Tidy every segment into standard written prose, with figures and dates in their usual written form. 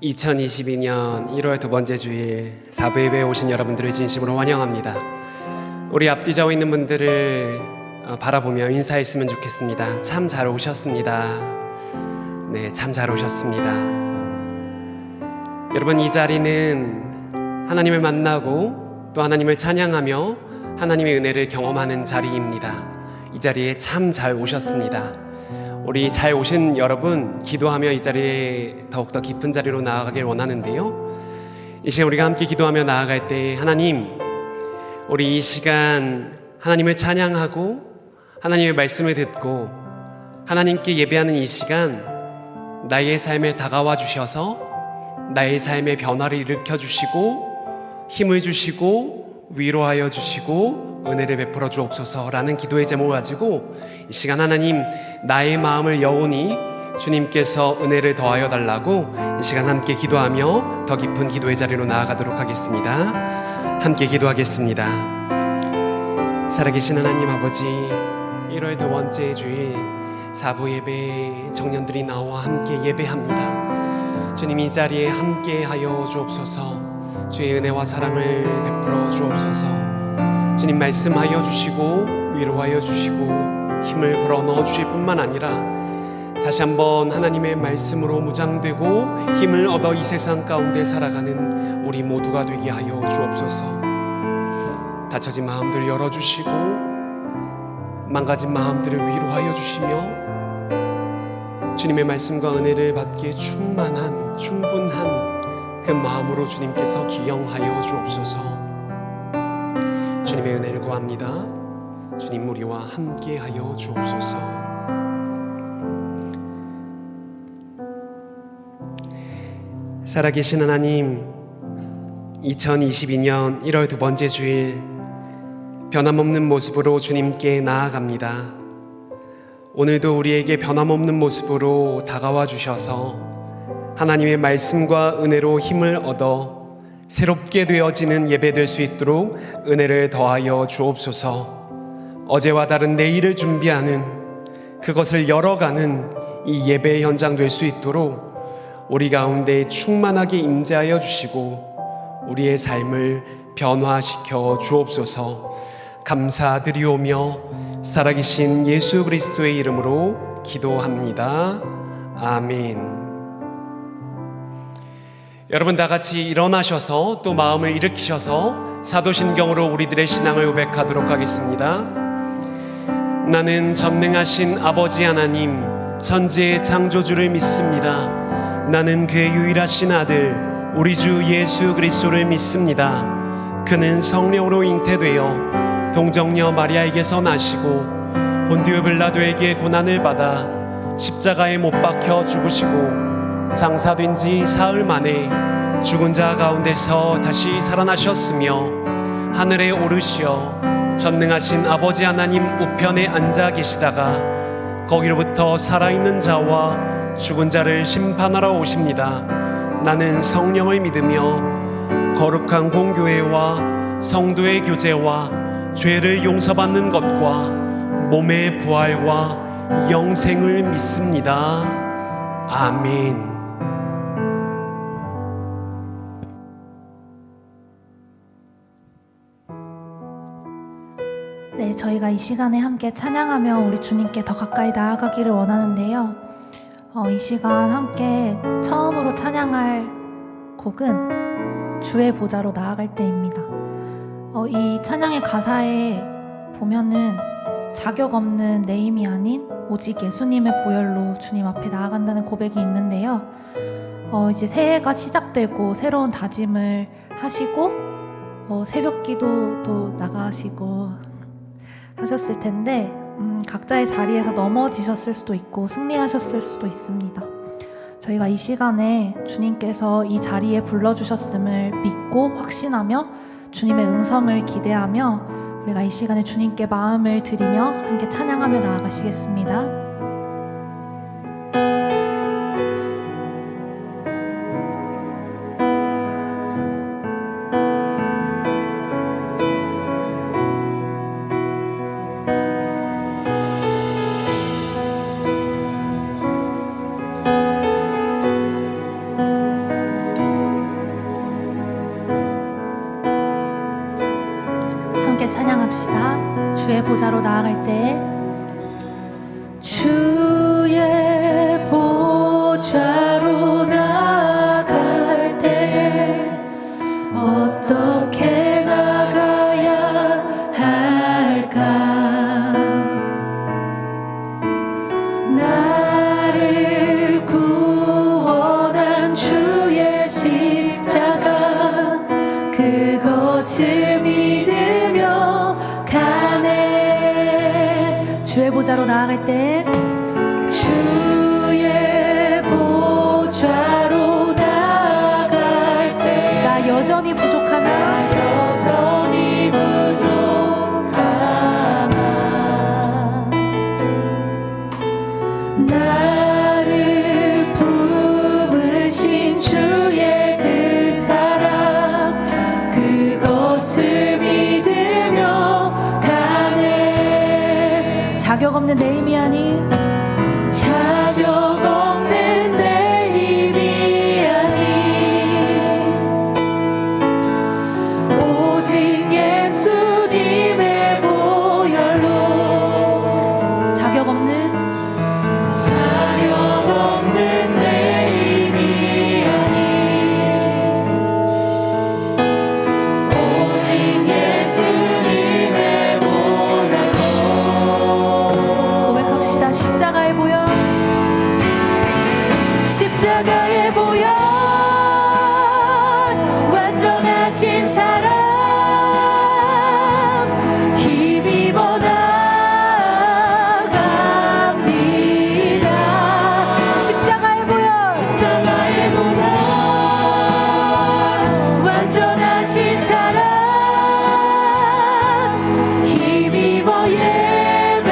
2022년 1월 두 번째 주일 사부 예배에 오신 여러분들을 진심으로 환영합니다. 우리 앞뒤 좌우 있는 분들을 바라보며 인사했으면 좋겠습니다. 참 잘 오셨습니다. 네, 참 잘 오셨습니다. 여러분, 이 자리는 하나님을 만나고 또 하나님을 찬양하며 하나님의 은혜를 경험하는 자리입니다. 이 자리에 참 잘 오셨습니다. 우리 잘 오신 여러분, 기도하며 이 자리에 더욱더 깊은 자리로 나아가길 원하는데요, 이 시간 우리가 함께 기도하며 나아갈 때 하나님, 우리 이 시간 하나님을 찬양하고 하나님의 말씀을 듣고 하나님께 예배하는 이 시간, 나의 삶에 다가와 주셔서 나의 삶의 변화를 일으켜 주시고 힘을 주시고 위로하여 주시고 은혜를 베풀어 주옵소서라는 기도의 제목을 가지고 이 시간 하나님, 나의 마음을 여온히 주님께서 은혜를 더하여 달라고 이 시간 함께 기도하며 더 깊은 기도의 자리로 나아가도록 하겠습니다. 함께 기도하겠습니다. 살아계신 하나님 아버지, 1월 두 번째 주일 사부 예배 청년들이 나와 함께 예배합니다. 주님, 이 자리에 함께 하여 주옵소서. 주의 은혜와 사랑을 베풀어 주옵소서. 주님, 말씀하여 주시고 위로하여 주시고 힘을 불어넣어 주실 뿐만 아니라 다시 한번 하나님의 말씀으로 무장되고 힘을 얻어 이 세상 가운데 살아가는 우리 모두가 되게 하여 주옵소서. 닫혀진 마음들 열어주시고 망가진 마음들을 위로하여 주시며 주님의 말씀과 은혜를 받기에 충분한 그 마음으로 주님께서 기영하여 주옵소서. 주님의 은혜를 구합니다. 주님, 우리와 함께 하여 주옵소서. 살아계신 하나님, 2022년 1월 두 번째 주일 변함없는 모습으로 주님께 나아갑니다. 오늘도 우리에게 변함없는 모습으로 다가와 주셔서 하나님의 말씀과 은혜로 힘을 얻어 새롭게 되어지는 예배될 수 있도록 은혜를 더하여 주옵소서. 어제와 다른 내일을 준비하는, 그것을 열어가는 이 예배의 현장 될 수 있도록 우리 가운데 충만하게 임재하여 주시고 우리의 삶을 변화시켜 주옵소서. 감사드리오며 살아계신 예수 그리스도의 이름으로 기도합니다. 아멘. 여러분, 다 같이 일어나셔서 또 마음을 일으키셔서 사도신경으로 우리들의 신앙을 고백하도록 하겠습니다. 나는 전능하신 아버지 하나님, 천지의 창조주를 믿습니다. 나는 그의 유일하신 아들 우리 주 예수 그리스도를 믿습니다. 그는 성령으로 잉태되어 동정녀 마리아에게서 나시고 본디오 빌라도에게 고난을 받아 십자가에 못 박혀 죽으시고 장사된 지 사흘 만에 죽은 자 가운데서 다시 살아나셨으며 하늘에 오르시어 전능하신 아버지 하나님 우편에 앉아 계시다가 거기로부터 살아있는 자와 죽은 자를 심판하러 오십니다. 나는 성령을 믿으며 거룩한 공교회와 성도의 교제와 죄를 용서받는 것과 몸의 부활과 영생을 믿습니다. 아멘. 네, 저희가 이 시간에 함께 찬양하며 우리 주님께 더 가까이 나아가기를 원하는데요. 이 시간 함께 처음으로 찬양할 곡은 주의 보좌로 나아갈 때입니다. 이 찬양의 가사에 보면은 자격 없는 내 힘이 아닌 오직 예수님의 보혈로 주님 앞에 나아간다는 고백이 있는데요. 이제 새해가 시작되고 새로운 다짐을 하시고 새벽 기도도 나가시고 하셨을 텐데 각자의 자리에서 넘어지셨을 수도 있고 승리하셨을 수도 있습니다. 저희가 이 시간에 주님께서 이 자리에 불러주셨음을 믿고 확신하며 주님의 음성을 기대하며 우리가 이 시간에 주님께 마음을 드리며 함께 찬양하며 나아가시겠습니다. 나아갈 때 주의 보좌로 나아갈 때 나 여전히 부족하나 나를 품으신 주의 그 사랑 그것을 믿으며 가네. 자격 없는 내 힘이 아닌 자격 없는 내 힘이 아닌 오직 예수님의 보혈로 자격 없는 내 힘이 아닌 오직 예수님의 보혈로 고백합시다. 십자가의 보혈 십자가의 보혈 완전하신 사랑 힘입어 나갑니다. 십자가의 보혈 완전하신 사랑 힘입어 예배합니다.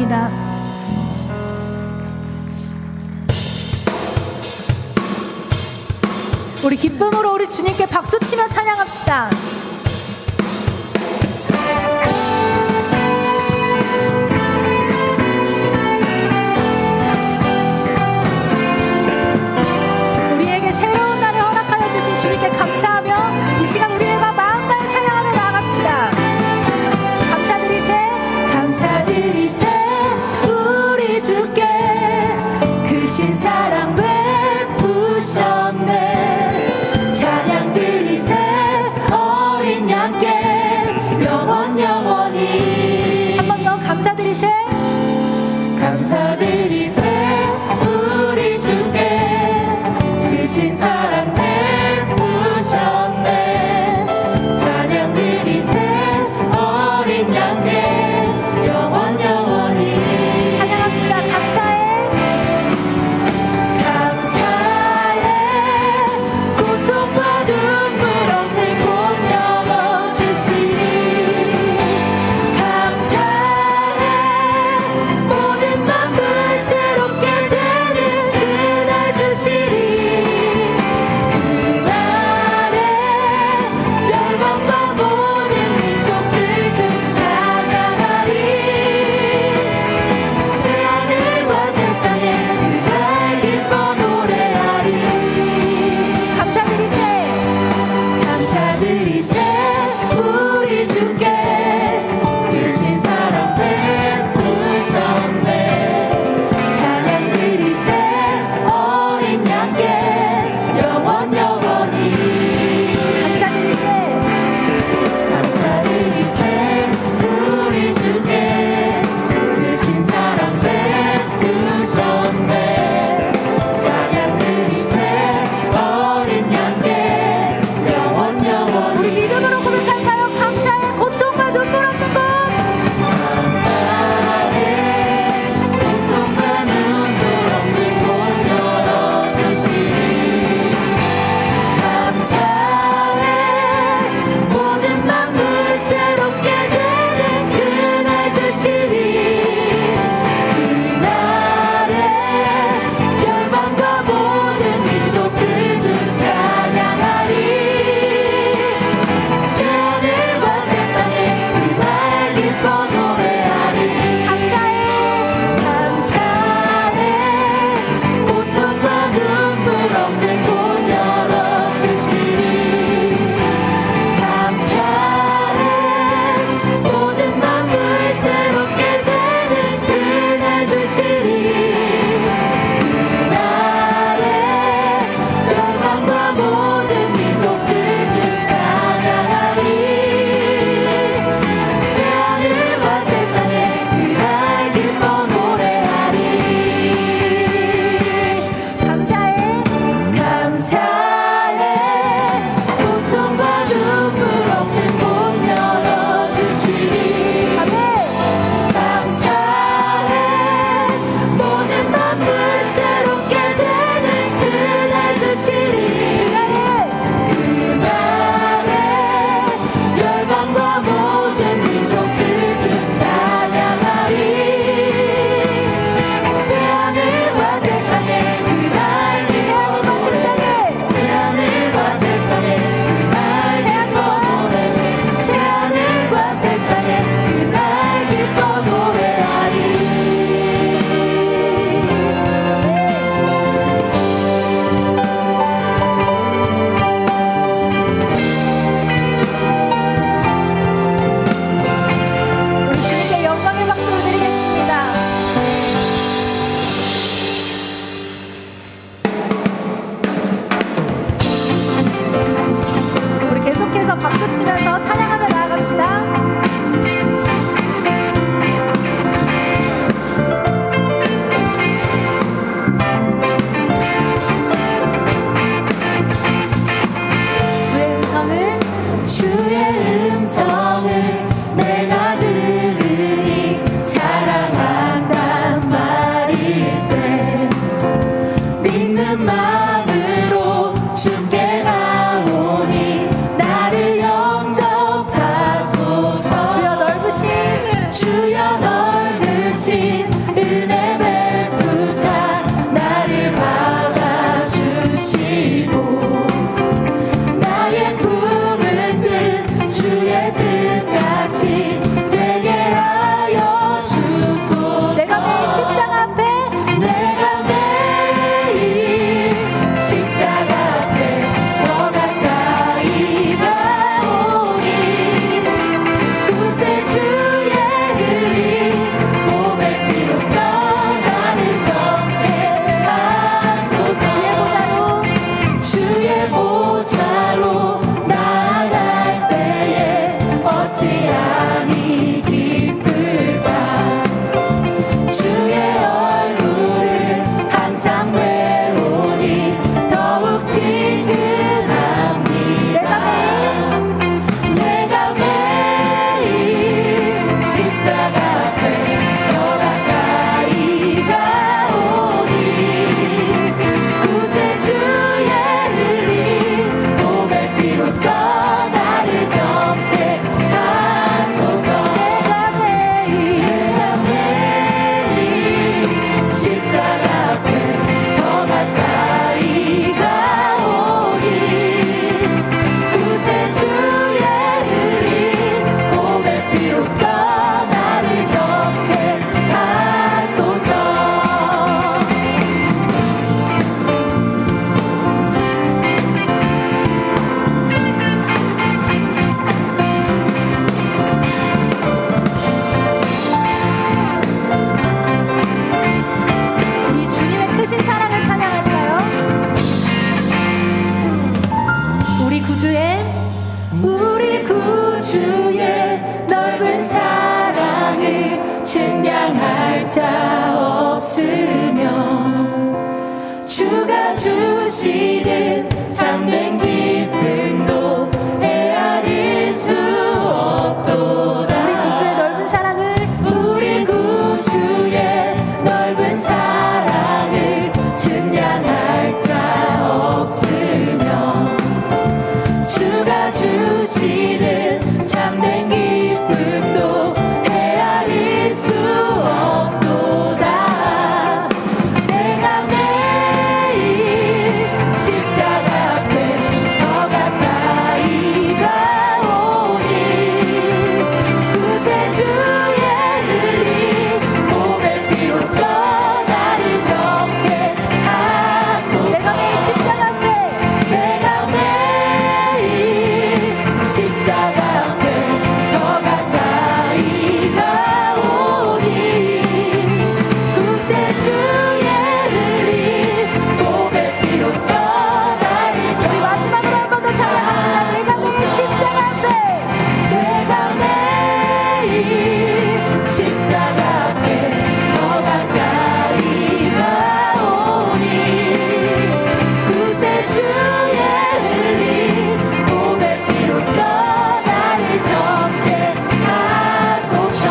감사합니다. 우리 기쁨으로 우리 주님께 박수 치며 찬양합시다. 우리에게 새로운 날을 허락하여 주신 주님께 감사하며 이 시간 우리가 마음 다해 찬양하며 나아갑시다. 감사드리세 감사드리세 우리 주께 크신 사랑 베푸셨네. 찬양 드리세 어린 양께 영원 영원히. 한 번 더 감사드리세 감사드리세 우리 주께 크신 사랑 베푸셨네. 찬양 드리세 어린 양께 영원 영원히. 찬양합시다. 감사해 감사해 자 없으며 주가 주시는 참된 기쁨도 헤아릴 수 없도다. 우리 구주의 넓은 사랑을 우리 구주의 넓은 사랑을 측량할 자 없으며 주가 주시는 참된 기쁨도 헤아릴 수 없도다. 내가 매일 십자가 앞에 더 가까이 가오니 구세주의 흘린 몸의 피로써 나를 정케 하소서. 내가 매일 십자가 앞에 십자가 앞에 더 가까이 가오니 구세주의 흘린 몸의 피로써 나를 우리 마지막으로 한 번 더 찬양합시다. 내가 매일 십자가 앞에 내가 매일 십자가 앞에 더 가까이 가오니 구세주의 흘린 몸의 피로써 나를 정케 하소서.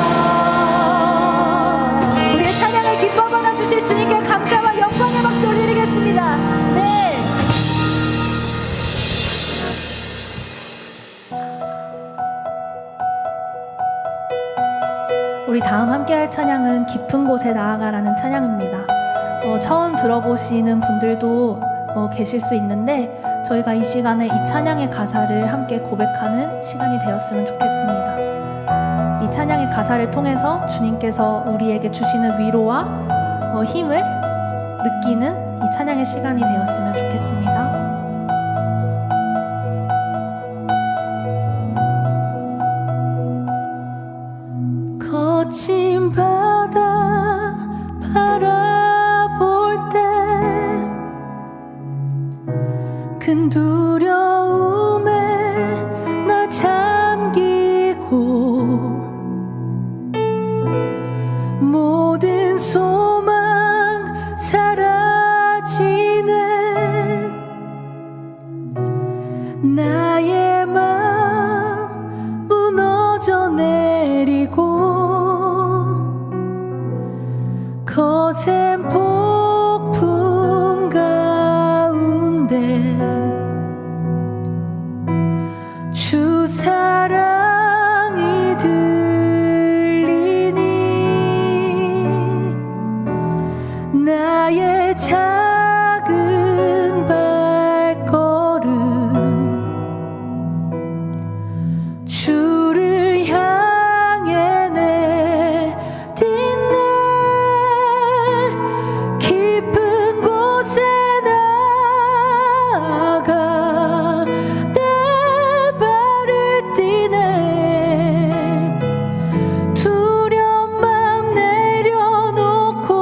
우리의 찬양을 기뻐 받아주실 주님께 감사와 영광의 박수 올리겠습니다. 네. 우리 다음 함께할 찬양은 깊은 곳에 나아가라는 찬양입니다. 처음 들어보시는 분들도 계실 수 있는데 저희가 이 시간에 이 찬양의 가사를 함께 고백하는 시간이 되었으면 좋겠습니다. 이 찬양의 가사를 통해서 주님께서 우리에게 주시는 위로와 힘을 느끼는 이 찬양의 시간이 되었으면 좋겠습니다. 거친 바다 바라볼 때 큰 두려움에 나 잠기고 모든 소망 사라지네. 나의 맘 무너져 내리고 거센 폭풍 가운데 주 사랑이 들리니 나의 작은 발걸음 주를 향해 내딛네. 깊은 곳에 나아가 내 발을 띠네. 두려운 맘 내려놓고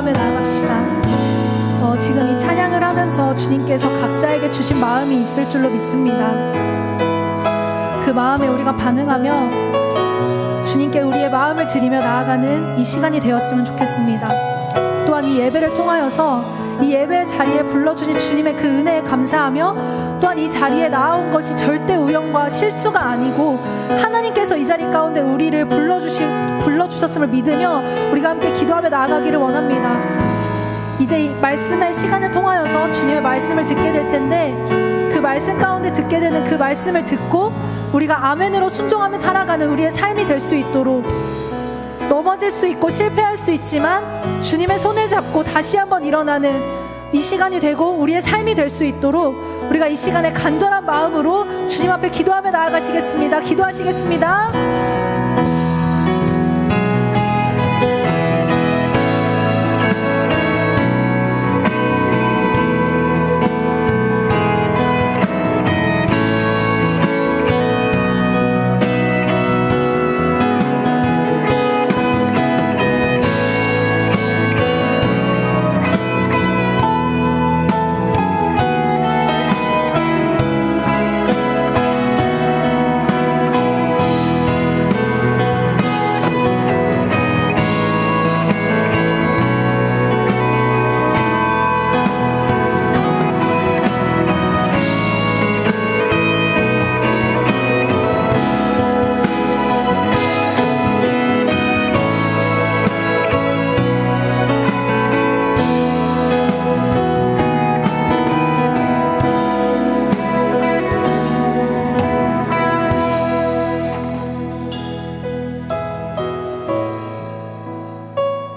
기도하며 나아갑시다. 지금 이 찬양을 하면서 주님께서 각자에게 주신 마음이 있을 줄로 믿습니다. 그 마음에 우리가 반응하며 주님께 우리의 마음을 드리며 나아가는 이 시간이 되었으면 좋겠습니다. 또한 이 예배를 통하여서 이 예배 자리에 불러주신 주님의 그 은혜에 감사하며 또한 이 자리에 나아온 것이 절대 우연과 실수가 아니고 하나님께서 이 자리 가운데 우리를 불러주셨음을 믿으며 우리가 함께 기도하며 나아가기를 원합니다. 이제 이 말씀의 시간을 통하여서 주님의 말씀을 듣게 될 텐데 그 말씀 가운데 듣게 되는 그 말씀을 듣고 우리가 아멘으로 순종하며 살아가는 우리의 삶이 될 수 있도록, 넘어질 수 있고 실패할 수 있지만 주님의 손을 잡고 다시 한번 일어나는 이 시간이 되고 우리의 삶이 될 수 있도록 우리가 이 시간에 간절한 마음으로 주님 앞에 기도하며 나아가시겠습니다. 기도하시겠습니다.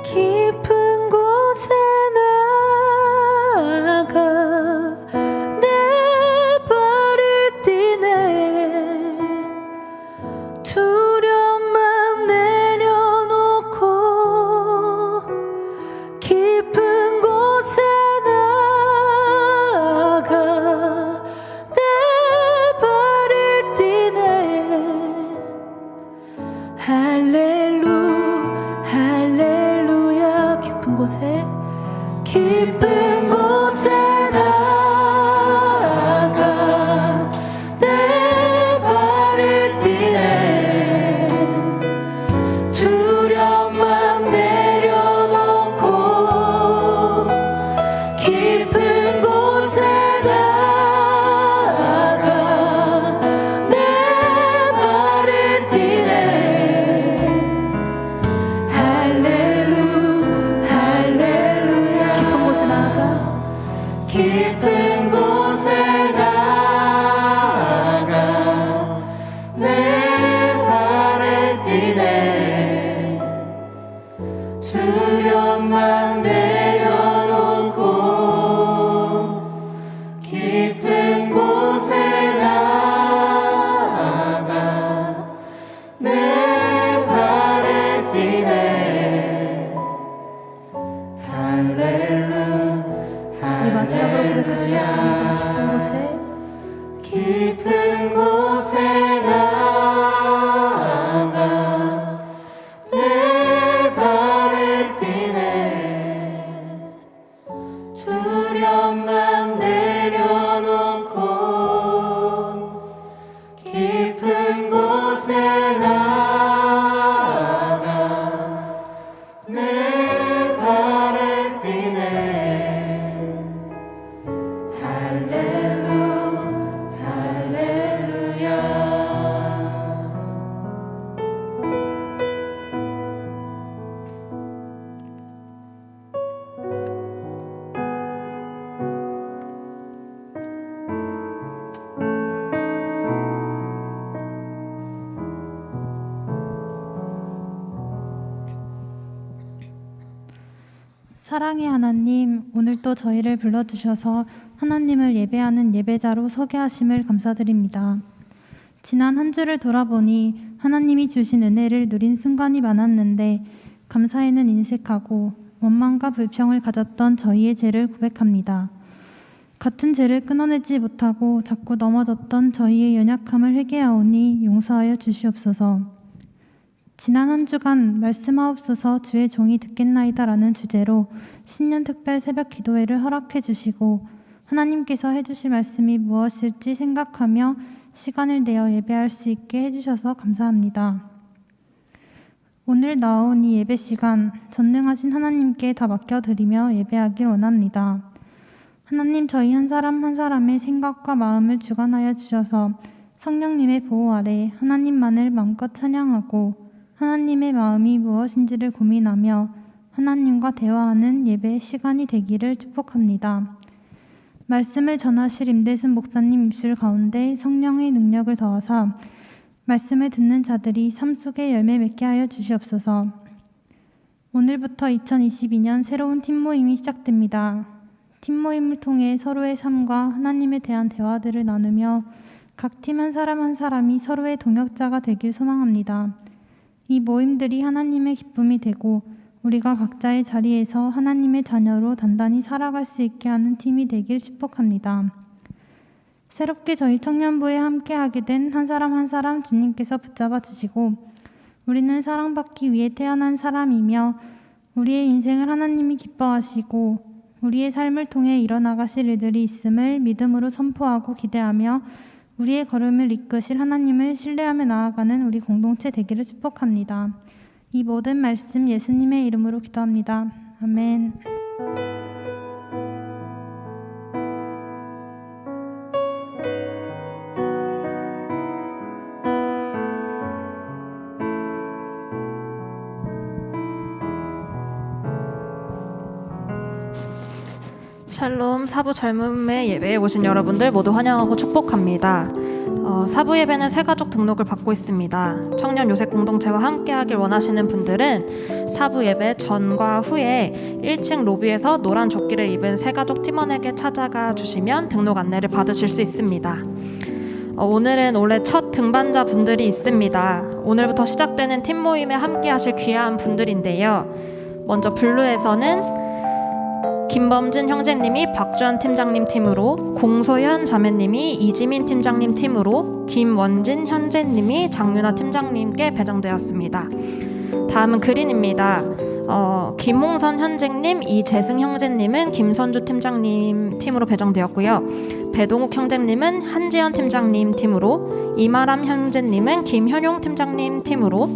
깊은 곳에 나아가 내 발을 띠네. 두려움만 내려놓고 깊은 곳에 나아가 내 발을 띠네. 할렐루야 할렐루야. 깊은 곳에 나아가 깊은 곳에 나아가 내 발을 띠네. 두려움만 내려놓고 깊은 곳에 나아가 내 발을 띠네. 할렐루야. 우리 마지막으로 고백하시겠습니다. 깊은 곳에 나아가 내 발을 띠네. 두려움만 내려놓고 깊은 곳에 나아가 내 발을 띠네. 할렐루야 할렐루야. 사랑의 하나님, 오늘도 저희를 불러주셔서 하나님을 예배하는 예배자로 서게 하심을 감사드립니다. 지난 한 주를 돌아보니 하나님이 주신 은혜를 누린 순간이 많았는데 감사에는 인색하고 원망과 불평을 가졌던 저희의 죄를 고백합니다. 같은 죄를 끊어내지 못하고 자꾸 넘어졌던 저희의 연약함을 회개하오니 용서하여 주시옵소서. 지난 한 주간 말씀하옵소서 주의 종이 듣겠나이다라는 주제로 신년 특별 새벽 기도회를 허락해 주시고 하나님께서 해주실 말씀이 무엇일지 생각하며 시간을 내어 예배할 수 있게 해주셔서 감사합니다. 오늘 나온 이 예배 시간 전능하신 하나님께 다 맡겨드리며 예배하길 원합니다. 하나님, 저희 한 사람 한 사람의 생각과 마음을 주관하여 주셔서 성령님의 보호 아래 하나님만을 마음껏 찬양하고 하나님의 마음이 무엇인지를 고민하며 하나님과 대화하는 예배의 시간이 되기를 축복합니다. 말씀을 전하실 임대순 목사님 입술 가운데 성령의 능력을 더하사 말씀을 듣는 자들이 삶 속에 열매 맺게 하여 주시옵소서. 오늘부터 2022년 새로운 팀 모임이 시작됩니다. 팀 모임을 통해 서로의 삶과 하나님에 대한 대화들을 나누며 각 팀 한 사람 한 사람이 서로의 동역자가 되길 소망합니다. 이 모임들이 하나님의 기쁨이 되고 우리가 각자의 자리에서 하나님의 자녀로 단단히 살아갈 수 있게 하는 팀이 되길 축복합니다. 새롭게 저희 청년부에 함께하게 된 한 사람 한 사람 주님께서 붙잡아 주시고 우리는 사랑받기 위해 태어난 사람이며 우리의 인생을 하나님이 기뻐하시고 우리의 삶을 통해 일어나가실 일들이 있음을 믿음으로 선포하고 기대하며 우리의 걸음을 이끄실 하나님을 신뢰하며 나아가는 우리 공동체 되기를 축복합니다. 이 모든 말씀 예수님의 이름으로 기도합니다. 아멘. 샬롬, 사부 젊음의 예배에 오신 여러분들 모두 환영하고 축복합니다. 사부 예배는 새가족 등록을 받고 있습니다. 청년 요셉 공동체와 함께하길 원하시는 분들은 사부 예배 전과 후에 1층 로비에서 노란 조끼를 입은 새가족 팀원에게 찾아가 주시면 등록 안내를 받으실 수 있습니다. 오늘은 올해 첫 등반자 분들이 있습니다. 오늘부터 시작되는 팀 모임에 함께하실 귀한 분들인데요. 먼저 블루에서는 김범진 형제님이 박주한 팀장님 팀으로, 공소현 자매님이 이지민 팀장님 팀으로, 김원진 형제님이 장윤아 팀장님께 배정되었습니다. 다음은 그린입니다. 김홍선 형제님, 이재승 형제님은 김선주 팀장님 팀으로 배정되었고요. 배동욱 형제님은 한지연 팀장님 팀으로, 이마람 형제님은 김현용 팀장님 팀으로,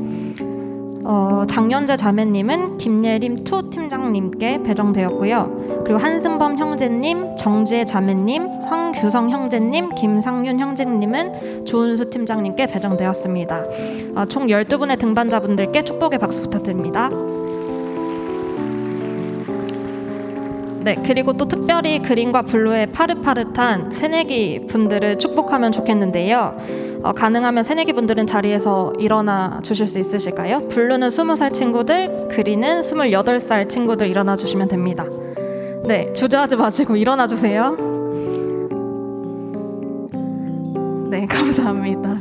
장연재 자매님은 김예림 투 팀장님께 배정되었고요. 그리고 한승범 형제님, 정지혜 자매님, 황규성 형제님, 김상윤 형제님은 조은수 팀장님께 배정되었습니다. 총 12분의 등반자분들께 축복의 박수 부탁드립니다. 네, 그리고 또 특별히 그린과 블루의 파릇파릇한 새내기 분들을 축복하면 좋겠는데요. 가능하면 새내기 분들은 자리에서 일어나 주실 수 있으실까요? 블루는 20살 친구들, 그린은 28살 친구들 일어나 주시면 됩니다. 네, 주저하지 마시고 일어나 주세요. 네, 감사합니다.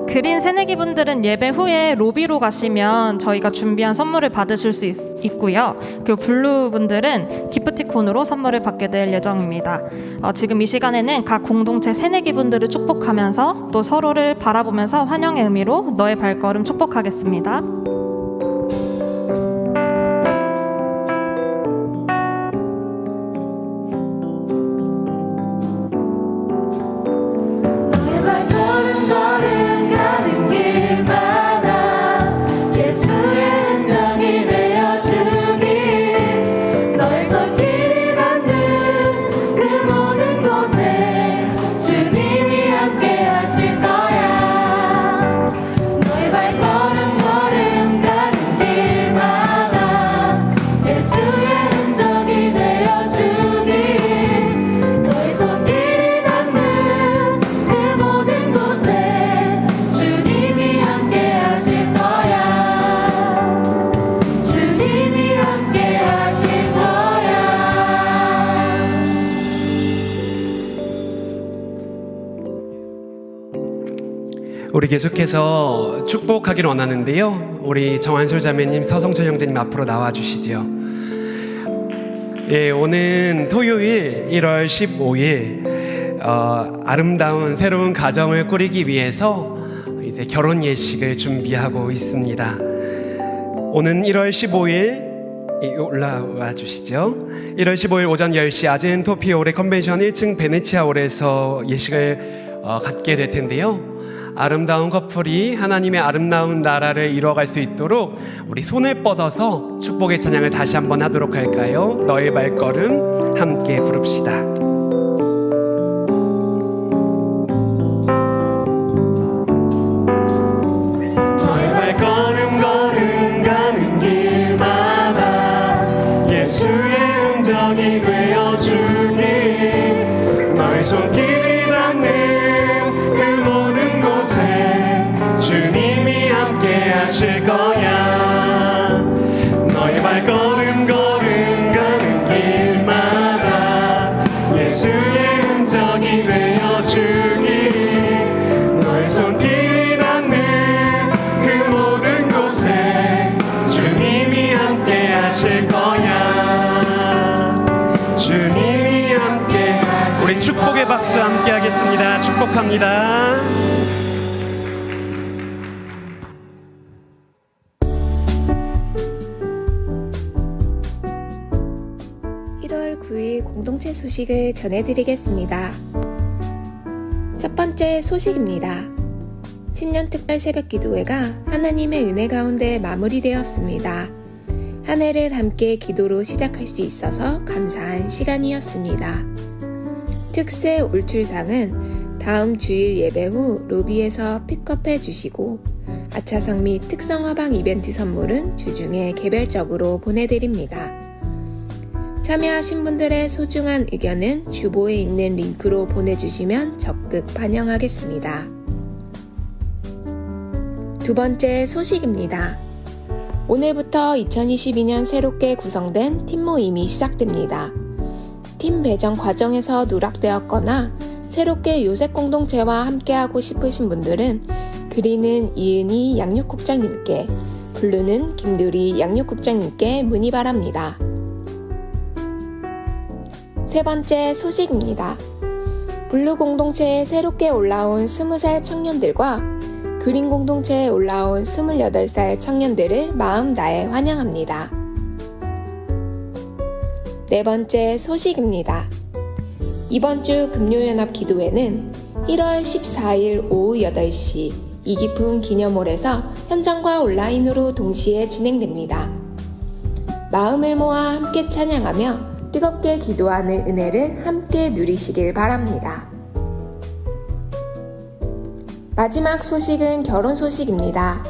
그린 새내기 분들은 예배 후에 로비로 가시면 저희가 준비한 선물을 받으실 수 있고요. 그리고 블루 분들은 기프티콘으로 선물을 받게 될 예정입니다. 지금 이 시간에는 각 공동체 새내기 분들을 축복하면서 또 서로를 바라보면서 환영의 의미로 너의 발걸음 축복하겠습니다. 우리 계속해서 축복하기를 원하는데요. 우리 정한솔 자매님, 서성철 형제님 앞으로 나와주시죠. 예, 오는 토요일 1월 15일 아름다운 새로운 가정을 꾸리기 위해서 이제 결혼 예식을 준비하고 있습니다. 오는 1월 15일 올라와 주시죠. 1월 15일 오전 10시 아젠토 피오레 컨벤션 1층 베네치아 홀에서 예식을 갖게 될 텐데요. 아름다운 커플이 하나님의 아름다운 나라를 이루어갈 수 있도록 우리 손을 뻗어서 축복의 찬양을 다시 한번 하도록 할까요? 너의 발걸음 함께 부릅시다. 너의 발걸음 걸음가는 길마다 예수의 흔적이 되어주길 너의 손길이 닿는 주님이 함께 하실 거야. 너의 발걸음 걸음가는 길마다 예수의 흔적이 되어주길 너의 손길이 닿는 그 모든 곳에 주님이 함께 하실 거야. 주님이 함께 하실 우리 축복의 박수 함께 하겠습니다. 축복합니다. 1월 9일 공동체 소식을 전해드리겠습니다. 첫 번째 소식입니다. 신년 특별 새벽 기도회가 하나님의 은혜 가운데 마무리되었습니다. 한 해를 함께 기도로 시작할 수 있어서 감사한 시간이었습니다. 특세 올출상은 다음 주일 예배 후 로비에서 픽업해 주시고 아차상 및 특성 화방 이벤트 선물은 주중에 개별적으로 보내드립니다. 참여하신 분들의 소중한 의견은 주보에 있는 링크로 보내주시면 적극 반영하겠습니다. 두 번째 소식입니다. 오늘부터 2022년 새롭게 구성된 팀 모임이 시작됩니다. 팀 배정 과정에서 누락되었거나 새롭게 요셉 공동체와 함께하고 싶으신 분들은 그리는 이은희 양육국장님께, 블루는 김두리 양육국장님께 문의 바랍니다. 세 번째 소식입니다. 블루 공동체에 새롭게 올라온 20살 청년들과 그린 공동체에 올라온 28살 청년들을 마음 다해 환영합니다. 네 번째 소식입니다. 이번 주 금요연합 기도회는 1월 14일 오후 8시 이기풍 기념홀에서 현장과 온라인으로 동시에 진행됩니다. 마음을 모아 함께 찬양하며 뜨겁게 기도하는 은혜를 함께 누리시길 바랍니다. 마지막 소식은 결혼 소식입니다.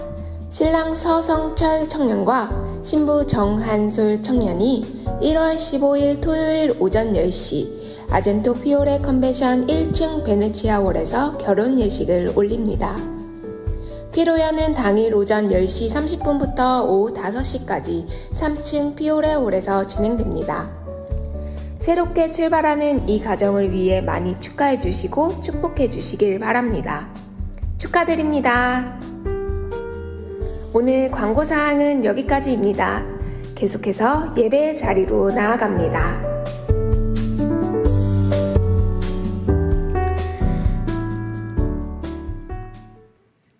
신랑 서성철 청년과 신부 정한솔 청년이 1월 15일 토요일 오전 10시 아젠토 피오레 컨벤션 1층 베네치아 홀에서 결혼 예식을 올립니다. 피로연은 당일 오전 10시 30분부터 오후 5시까지 3층 피오레 홀에서 진행됩니다. 새롭게 출발하는 이 가정을 위해 많이 축하해 주시고 축복해 주시길 바랍니다. 축하드립니다. 오늘 광고사항은 여기까지입니다. 계속해서 예배의 자리로 나아갑니다.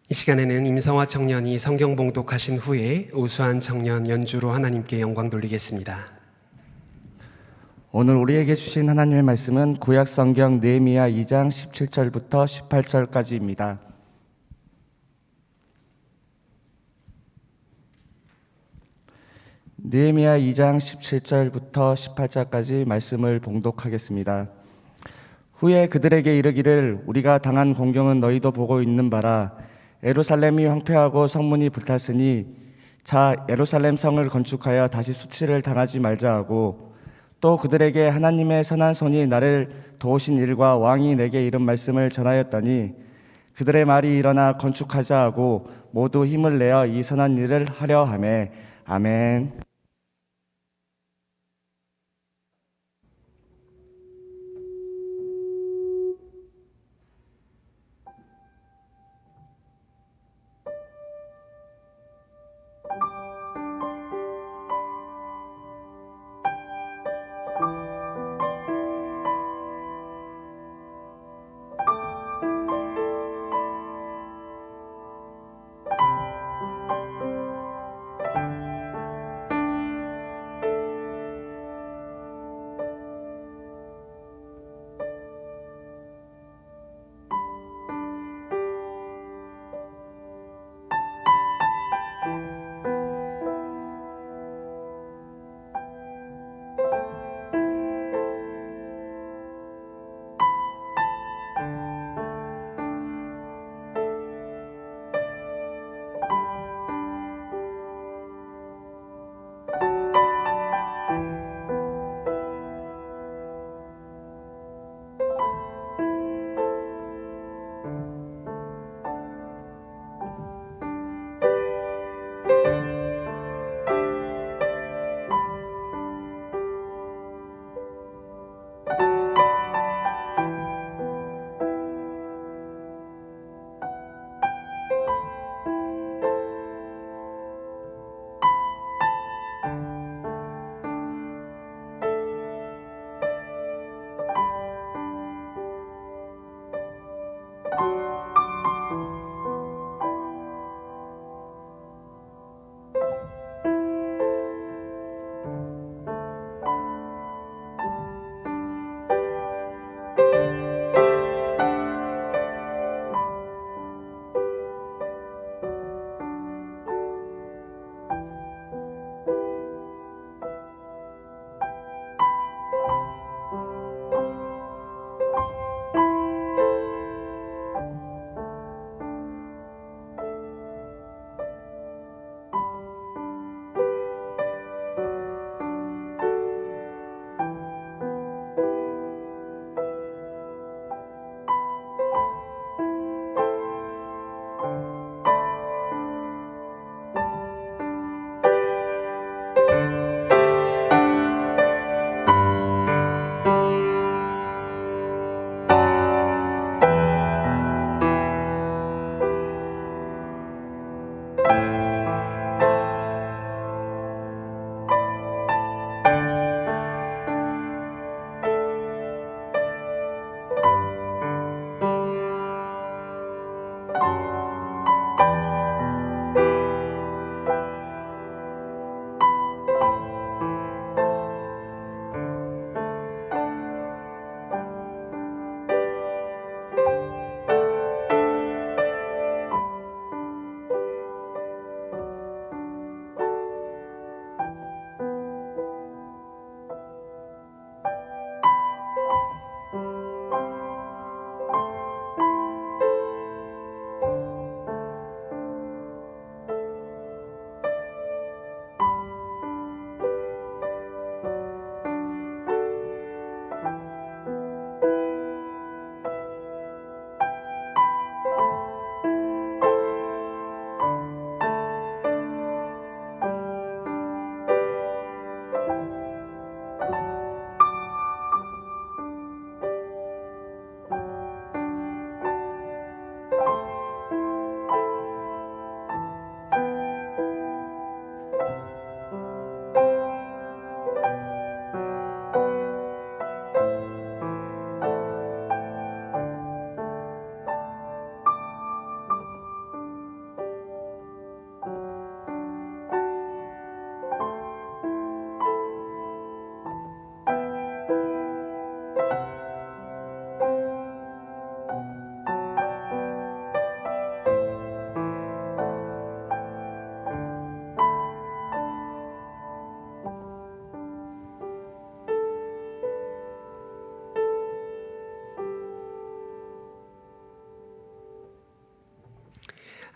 이 시간에는 임성화 청년이 성경 봉독하신 후에 우수한 청년 연주로 하나님께 영광 돌리겠습니다. 오늘 우리에게 주신 하나님의 말씀은 구약 성경 느헤미야 2장 17절부터 18절까지입니다. 느헤미야 2장 17절부터 18절까지 말씀을 봉독하겠습니다. 후에 그들에게 이르기를 우리가 당한 공경은 너희도 보고 있는 바라. 예루살렘이 황폐하고 성문이 불탔으니 자 예루살렘 성을 건축하여 다시 수치를 당하지 말자 하고, 또 그들에게 하나님의 선한 손이 나를 도우신 일과 왕이 내게 이른 말씀을 전하였더니 그들의 말이 일어나 건축하자 하고 모두 힘을 내어 이 선한 일을 하려 하매. 아멘.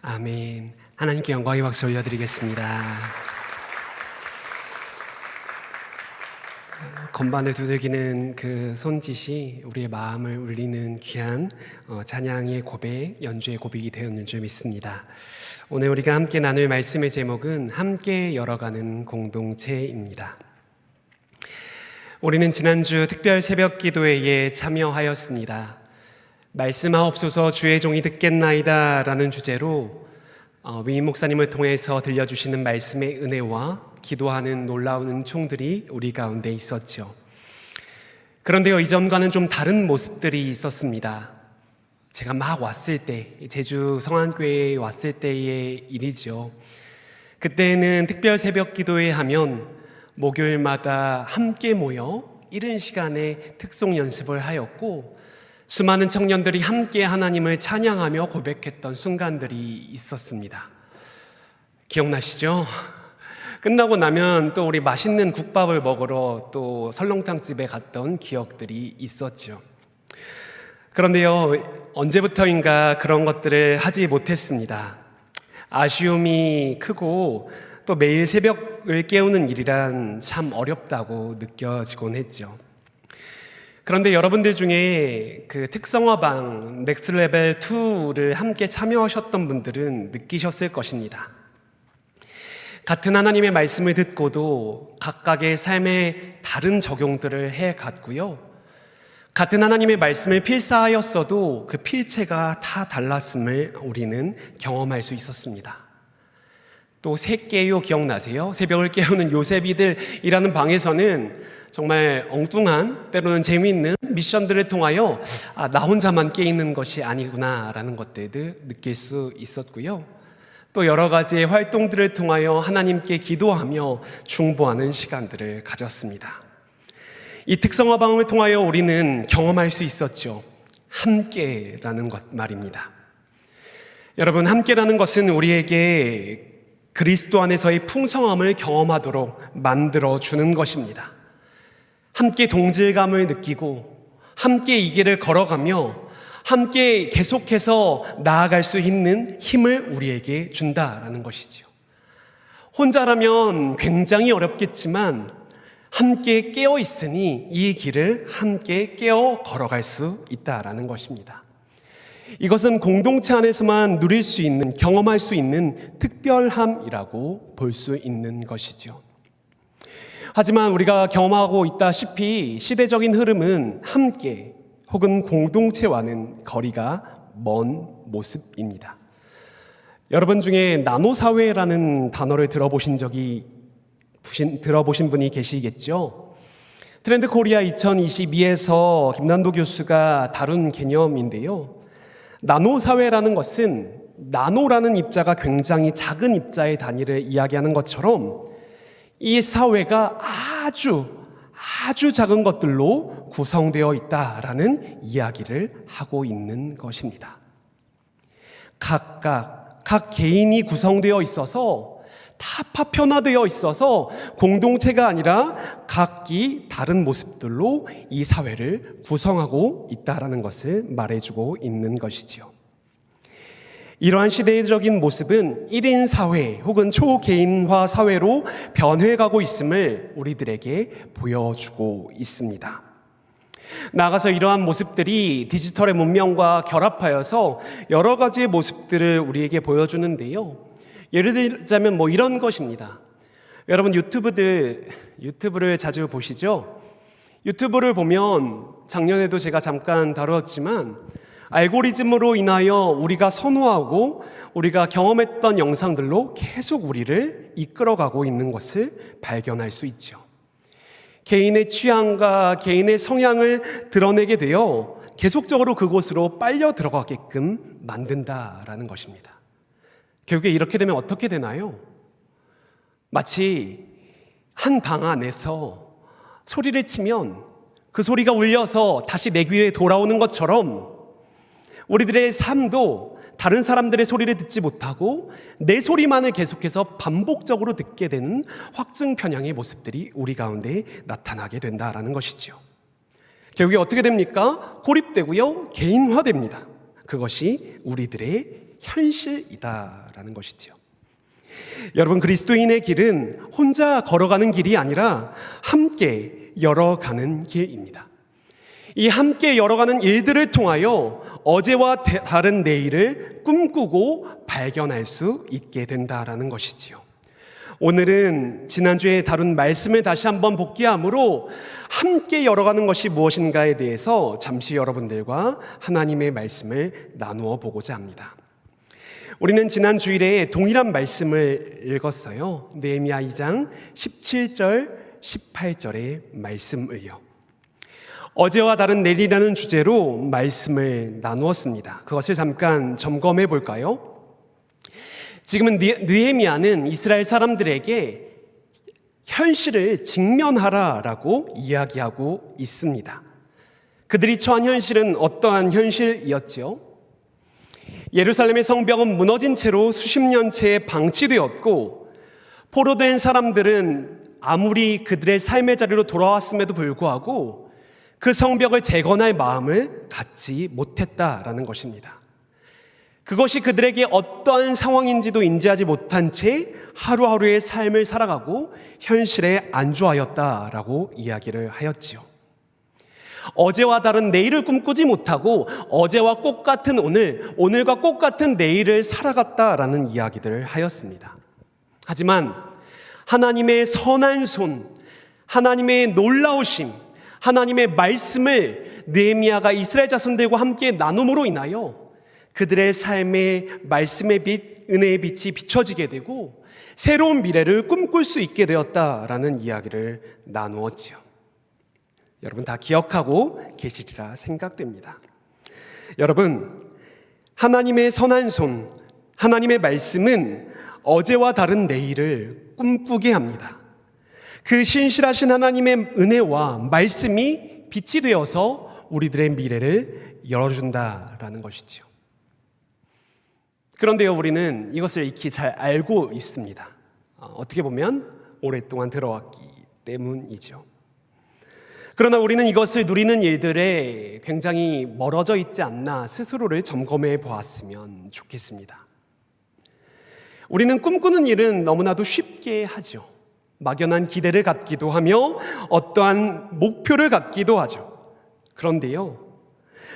아멘. 하나님께 영광의 박수 올려드리겠습니다. 건반을 두들기는 그 손짓이 우리의 마음을 울리는 귀한 찬양의 고백, 연주의 고백이 되었는 줄 믿습니다. 오늘 우리가 함께 나눌 말씀의 제목은 함께 열어가는 공동체입니다. 우리는 지난주 특별 새벽 기도회에 참여하였습니다. 말씀하옵소서 주의 종이 듣겠나이다 라는 주제로 위임 목사님을 통해서 들려주시는 말씀의 은혜와 기도하는 놀라운 은총들이 우리 가운데 있었죠. 그런데요, 이전과는 좀 다른 모습들이 있었습니다. 제가 막 왔을 때, 제주 성안교회에 왔을 때의 일이죠. 그때는 특별 새벽 기도회 하면 목요일마다 함께 모여 이른 시간에 특송 연습을 하였고, 수많은 청년들이 함께 하나님을 찬양하며 고백했던 순간들이 있었습니다. 기억나시죠? 끝나고 나면 또 우리 맛있는 국밥을 먹으러 또 설렁탕집에 갔던 기억들이 있었죠. 그런데요, 언제부터인가 그런 것들을 하지 못했습니다. 아쉬움이 크고 또 매일 새벽을 깨우는 일이란 참 어렵다고 느껴지곤 했죠. 그런데 여러분들 중에 그 특성화방 넥스트 레벨 2를 함께 참여하셨던 분들은 느끼셨을 것입니다. 같은 하나님의 말씀을 듣고도 각각의 삶에 다른 적용들을 해 갔고요. 같은 하나님의 말씀을 필사하였어도 그 필체가 다 달랐음을 우리는 경험할 수 있었습니다. 또 새깨요 기억나세요? 새벽을 깨우는 요셉이들이라는 방에서는 정말 엉뚱한 때로는 재미있는 미션들을 통하여 나 혼자만 깨 있는 것이 아니구나라는 것들을 느낄 수 있었고요. 또 여러 가지의 활동들을 통하여 하나님께 기도하며 중보하는 시간들을 가졌습니다. 이 특성화방을 통하여 우리는 경험할 수 있었죠. 함께라는 것 말입니다. 여러분, 함께라는 것은 우리에게 그리스도 안에서의 풍성함을 경험하도록 만들어주는 것입니다. 함께 동질감을 느끼고 함께 이 길을 걸어가며 함께 계속해서 나아갈 수 있는 힘을 우리에게 준다라는 것이죠. 혼자라면 굉장히 어렵겠지만 함께 깨어 있으니 이 길을 함께 깨어 걸어갈 수 있다라는 것입니다. 이것은 공동체 안에서만 누릴 수 있는, 경험할 수 있는 특별함이라고 볼 수 있는 것이죠. 하지만 우리가 경험하고 있다시피 시대적인 흐름은 함께 혹은 공동체와는 거리가 먼 모습입니다. 여러분 중에 나노사회라는 단어를 들어보신 분이 계시겠죠? 트렌드 코리아 2022에서 김난도 교수가 다룬 개념인데요. 나노사회라는 것은 나노라는 입자가 굉장히 작은 입자의 단위를 이야기하는 것처럼 이 사회가 아주 작은 것들로 구성되어 있다라는 이야기를 하고 있는 것입니다. 각 개인이 구성되어 있어서 다 파편화되어 있어서 공동체가 아니라 각기 다른 모습들로 이 사회를 구성하고 있다라는 것을 말해주고 있는 것이지요. 이러한 시대적인 모습은 1인 사회 혹은 초개인화 사회로 변해가고 있음을 우리들에게 보여주고 있습니다. 나아가서 이러한 모습들이 디지털의 문명과 결합하여서 여러 가지의 모습들을 우리에게 보여주는데요. 예를 들자면 이런 것입니다. 여러분 유튜브를 자주 보시죠? 유튜브를 보면 작년에도 제가 잠깐 다루었지만 알고리즘으로 인하여 우리가 선호하고 우리가 경험했던 영상들로 계속 우리를 이끌어가고 있는 것을 발견할 수 있죠. 개인의 취향과 개인의 성향을 드러내게 되어 계속적으로 그곳으로 빨려 들어가게끔 만든다라는 것입니다. 결국에 이렇게 되면 어떻게 되나요? 마치 한 방 안에서 소리를 치면 그 소리가 울려서 다시 내 귀에 돌아오는 것처럼 우리들의 삶도 다른 사람들의 소리를 듣지 못하고 내 소리만을 계속해서 반복적으로 듣게 되는 확증 편향의 모습들이 우리 가운데 나타나게 된다라는 것이죠. 결국에 어떻게 됩니까? 고립되고요, 개인화됩니다. 그것이 우리들의 현실이다라는 것이지요. 여러분, 그리스도인의 길은 혼자 걸어가는 길이 아니라 함께 열어가는 길입니다. 이 함께 열어가는 일들을 통하여 어제와 다른 내일을 꿈꾸고 발견할 수 있게 된다라는 것이지요. 오늘은 지난주에 다룬 말씀을 다시 한번 복귀함으로 함께 열어가는 것이 무엇인가에 대해서 잠시 여러분들과 하나님의 말씀을 나누어 보고자 합니다. 우리는 지난 주일에 동일한 말씀을 읽었어요. 느헤미야 2장 17절, 18절의 말씀을요. 어제와 다른 내일이라는 주제로 말씀을 나누었습니다. 그것을 잠깐 점검해 볼까요? 지금은 느헤미야는 이스라엘 사람들에게 현실을 직면하라라고 이야기하고 있습니다. 그들이 처한 현실은 어떠한 현실이었죠? 예루살렘의 성벽은 무너진 채로 수십 년째 방치되었고, 포로된 사람들은 아무리 그들의 삶의 자리로 돌아왔음에도 불구하고 그 성벽을 재건할 마음을 갖지 못했다라는 것입니다. 그것이 그들에게 어떠한 상황인지도 인지하지 못한 채 하루하루의 삶을 살아가고 현실에 안주하였다라고 이야기를 하였지요. 어제와 다른 내일을 꿈꾸지 못하고 어제와 꽃 같은 오늘, 오늘과 꽃 같은 내일을 살아갔다라는 이야기들을 하였습니다. 하지만 하나님의 선한 손, 하나님의 놀라우심, 하나님의 말씀을 느헤미야가 이스라엘 자손들과 함께 나눔으로 인하여 그들의 삶에 말씀의 빛, 은혜의 빛이 비춰지게 되고 새로운 미래를 꿈꿀 수 있게 되었다라는 이야기를 나누었지요. 여러분 다 기억하고 계시리라 생각됩니다. 여러분, 하나님의 선한 손, 하나님의 말씀은 어제와 다른 내일을 꿈꾸게 합니다. 그 신실하신 하나님의 은혜와 말씀이 빛이 되어서 우리들의 미래를 열어준다라는 것이지요. 그런데요, 우리는 이것을 익히 잘 알고 있습니다. 어떻게 보면 오랫동안 들어왔기 때문이죠. 그러나 우리는 이것을 누리는 일들에 굉장히 멀어져 있지 않나 스스로를 점검해 보았으면 좋겠습니다. 우리는 꿈꾸는 일은 너무나도 쉽게 하죠. 막연한 기대를 갖기도 하며 어떠한 목표를 갖기도 하죠. 그런데요,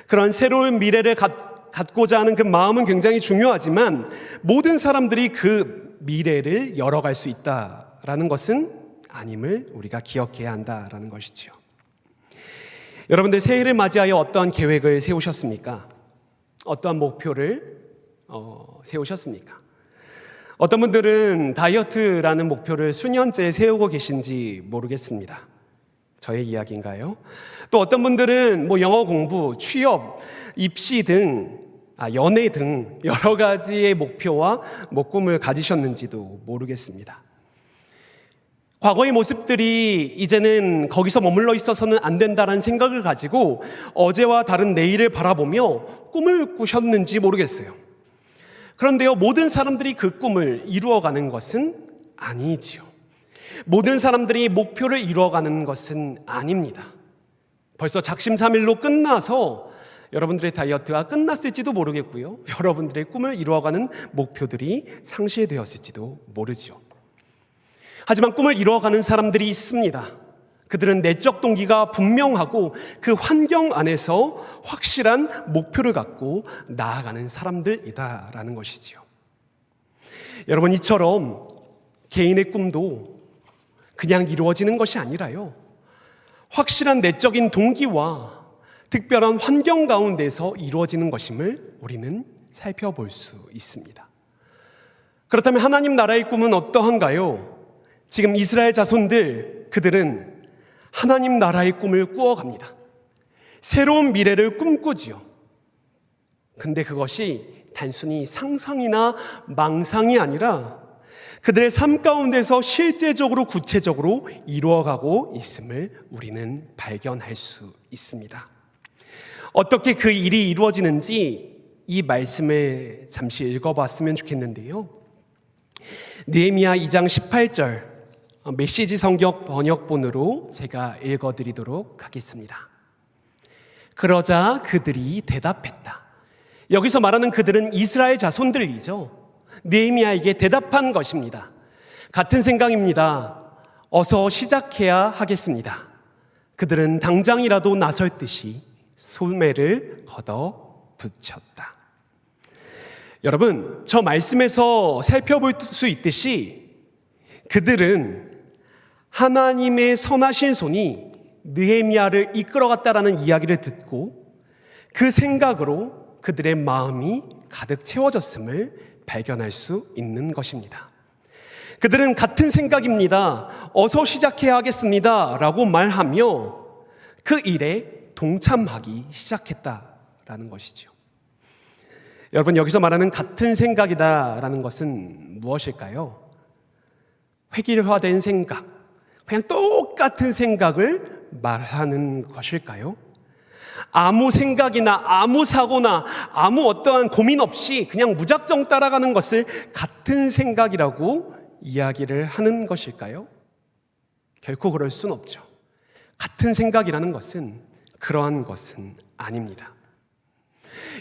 그런 새로운 미래를 갖고자 하는 그 마음은 굉장히 중요하지만 모든 사람들이 그 미래를 열어갈 수 있다라는 것은 아님을 우리가 기억해야 한다라는 것이지요. 여러분들 새해를 맞이하여 어떠한 계획을 세우셨습니까? 어떠한 목표를 세우셨습니까? 어떤 분들은 다이어트라는 목표를 수년째 세우고 계신지 모르겠습니다. 저의 이야기인가요? 또 어떤 분들은 영어 공부, 취업, 입시 등 연애 등 여러 가지의 목표와 꿈을 가지셨는지도 모르겠습니다. 과거의 모습들이 이제는 거기서 머물러 있어서는 안 된다는 생각을 가지고 어제와 다른 내일을 바라보며 꿈을 꾸셨는지 모르겠어요. 그런데요, 모든 사람들이 그 꿈을 이루어가는 것은 아니지요. 모든 사람들이 목표를 이루어가는 것은 아닙니다. 벌써 작심삼일로 끝나서 여러분들의 다이어트가 끝났을지도 모르겠고요, 여러분들의 꿈을 이루어가는 목표들이 상실되었을지도 모르죠. 하지만 꿈을 이루어가는 사람들이 있습니다. 그들은 내적 동기가 분명하고 그 환경 안에서 확실한 목표를 갖고 나아가는 사람들이다라는 것이지요. 여러분, 이처럼 개인의 꿈도 그냥 이루어지는 것이 아니라요, 확실한 내적인 동기와 특별한 환경 가운데서 이루어지는 것임을 우리는 살펴볼 수 있습니다. 그렇다면 하나님 나라의 꿈은 어떠한가요? 지금 이스라엘 자손들, 그들은 하나님 나라의 꿈을 꾸어갑니다. 새로운 미래를 꿈꾸지요. 근데 그것이 단순히 상상이나 망상이 아니라 그들의 삶 가운데서 실제적으로 구체적으로 이루어가고 있음을 우리는 발견할 수 있습니다. 어떻게 그 일이 이루어지는지 이 말씀을 잠시 읽어봤으면 좋겠는데요. 느헤미야 2장 18절 메시지 성경 번역본으로 제가 읽어드리도록 하겠습니다. 그러자 그들이 대답했다. 여기서 말하는 그들은 이스라엘 자손들이죠. 느헤미야에게 대답한 것입니다. 같은 생각입니다. 어서 시작해야 하겠습니다. 그들은 당장이라도 나설 듯이 소매를 걷어 붙였다. 여러분, 저 말씀에서 살펴볼 수 있듯이 그들은 하나님의 선하신 손이 느헤미야를 이끌어갔다라는 이야기를 듣고 그 생각으로 그들의 마음이 가득 채워졌음을 발견할 수 있는 것입니다. 그들은 같은 생각입니다. 어서 시작해야 하겠습니다. 라고 말하며 그 일에 동참하기 시작했다라는 것이죠. 여러분, 여기서 말하는 같은 생각이다라는 것은 무엇일까요? 획일화된 생각, 그냥 똑같은 생각을 말하는 것일까요? 아무 생각이나 아무 사고나 아무 어떠한 고민 없이 그냥 무작정 따라가는 것을 같은 생각이라고 이야기를 하는 것일까요? 결코 그럴 순 없죠. 같은 생각이라는 것은 그러한 것은 아닙니다.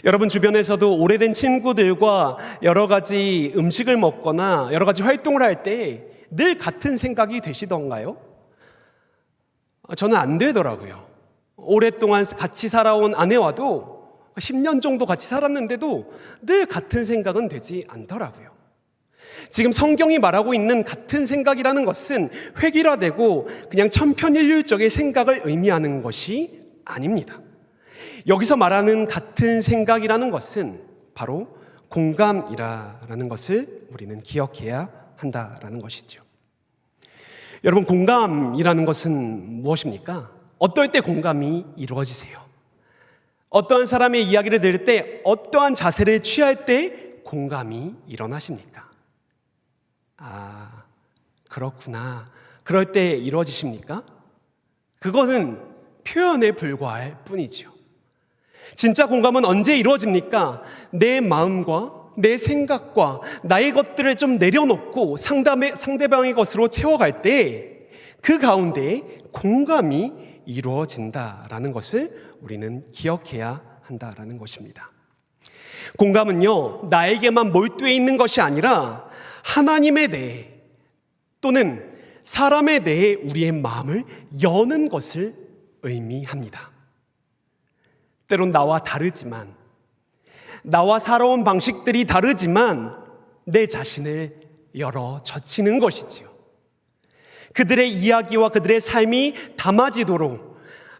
여러분 주변에서도 오래된 친구들과 여러 가지 음식을 먹거나 여러 가지 활동을 할 때 늘 같은 생각이 되시던가요? 저는 안 되더라고요. 오랫동안 같이 살아온 아내와도 10년 정도 같이 살았는데도 늘 같은 생각은 되지 않더라고요. 지금 성경이 말하고 있는 같은 생각이라는 것은 획일화되고 그냥 천편일률적인 생각을 의미하는 것이 아닙니다. 여기서 말하는 같은 생각이라는 것은 바로 공감이라는 것을 우리는 기억해야 한다라는 것이죠. 여러분, 공감이라는 것은 무엇입니까? 어떨 때 공감이 이루어지세요? 어떠한 사람의 이야기를 들을 때 어떠한 자세를 취할 때 공감이 일어나십니까? 아, 그렇구나. 그럴 때 이루어지십니까? 그거는 표현에 불과할 뿐이죠. 진짜 공감은 언제 이루어집니까? 내 마음과 내 생각과 나의 것들을 좀 내려놓고 상대방의 것으로 채워갈 때 그 가운데 공감이 이루어진다라는 것을 우리는 기억해야 한다라는 것입니다. 공감은요, 나에게만 몰두해 있는 것이 아니라 하나님에 대해 또는 사람에 대해 우리의 마음을 여는 것을 의미합니다. 때론 나와 다르지만, 나와 살아온 방식들이 다르지만 내 자신을 열어 젖히는 것이지요. 그들의 이야기와 그들의 삶이 담아지도록,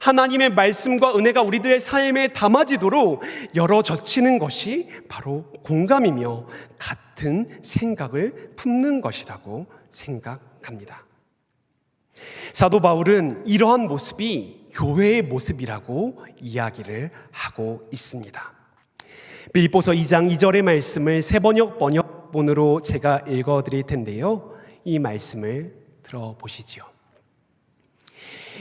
하나님의 말씀과 은혜가 우리들의 삶에 담아지도록 열어 젖히는 것이 바로 공감이며 같은 생각을 품는 것이라고 생각합니다. 사도 바울은 이러한 모습이 교회의 모습이라고 이야기를 하고 있습니다. 빌립보서 2장 2절의 말씀을 번역본으로 제가 읽어드릴 텐데요, 이 말씀을 들어보시지요.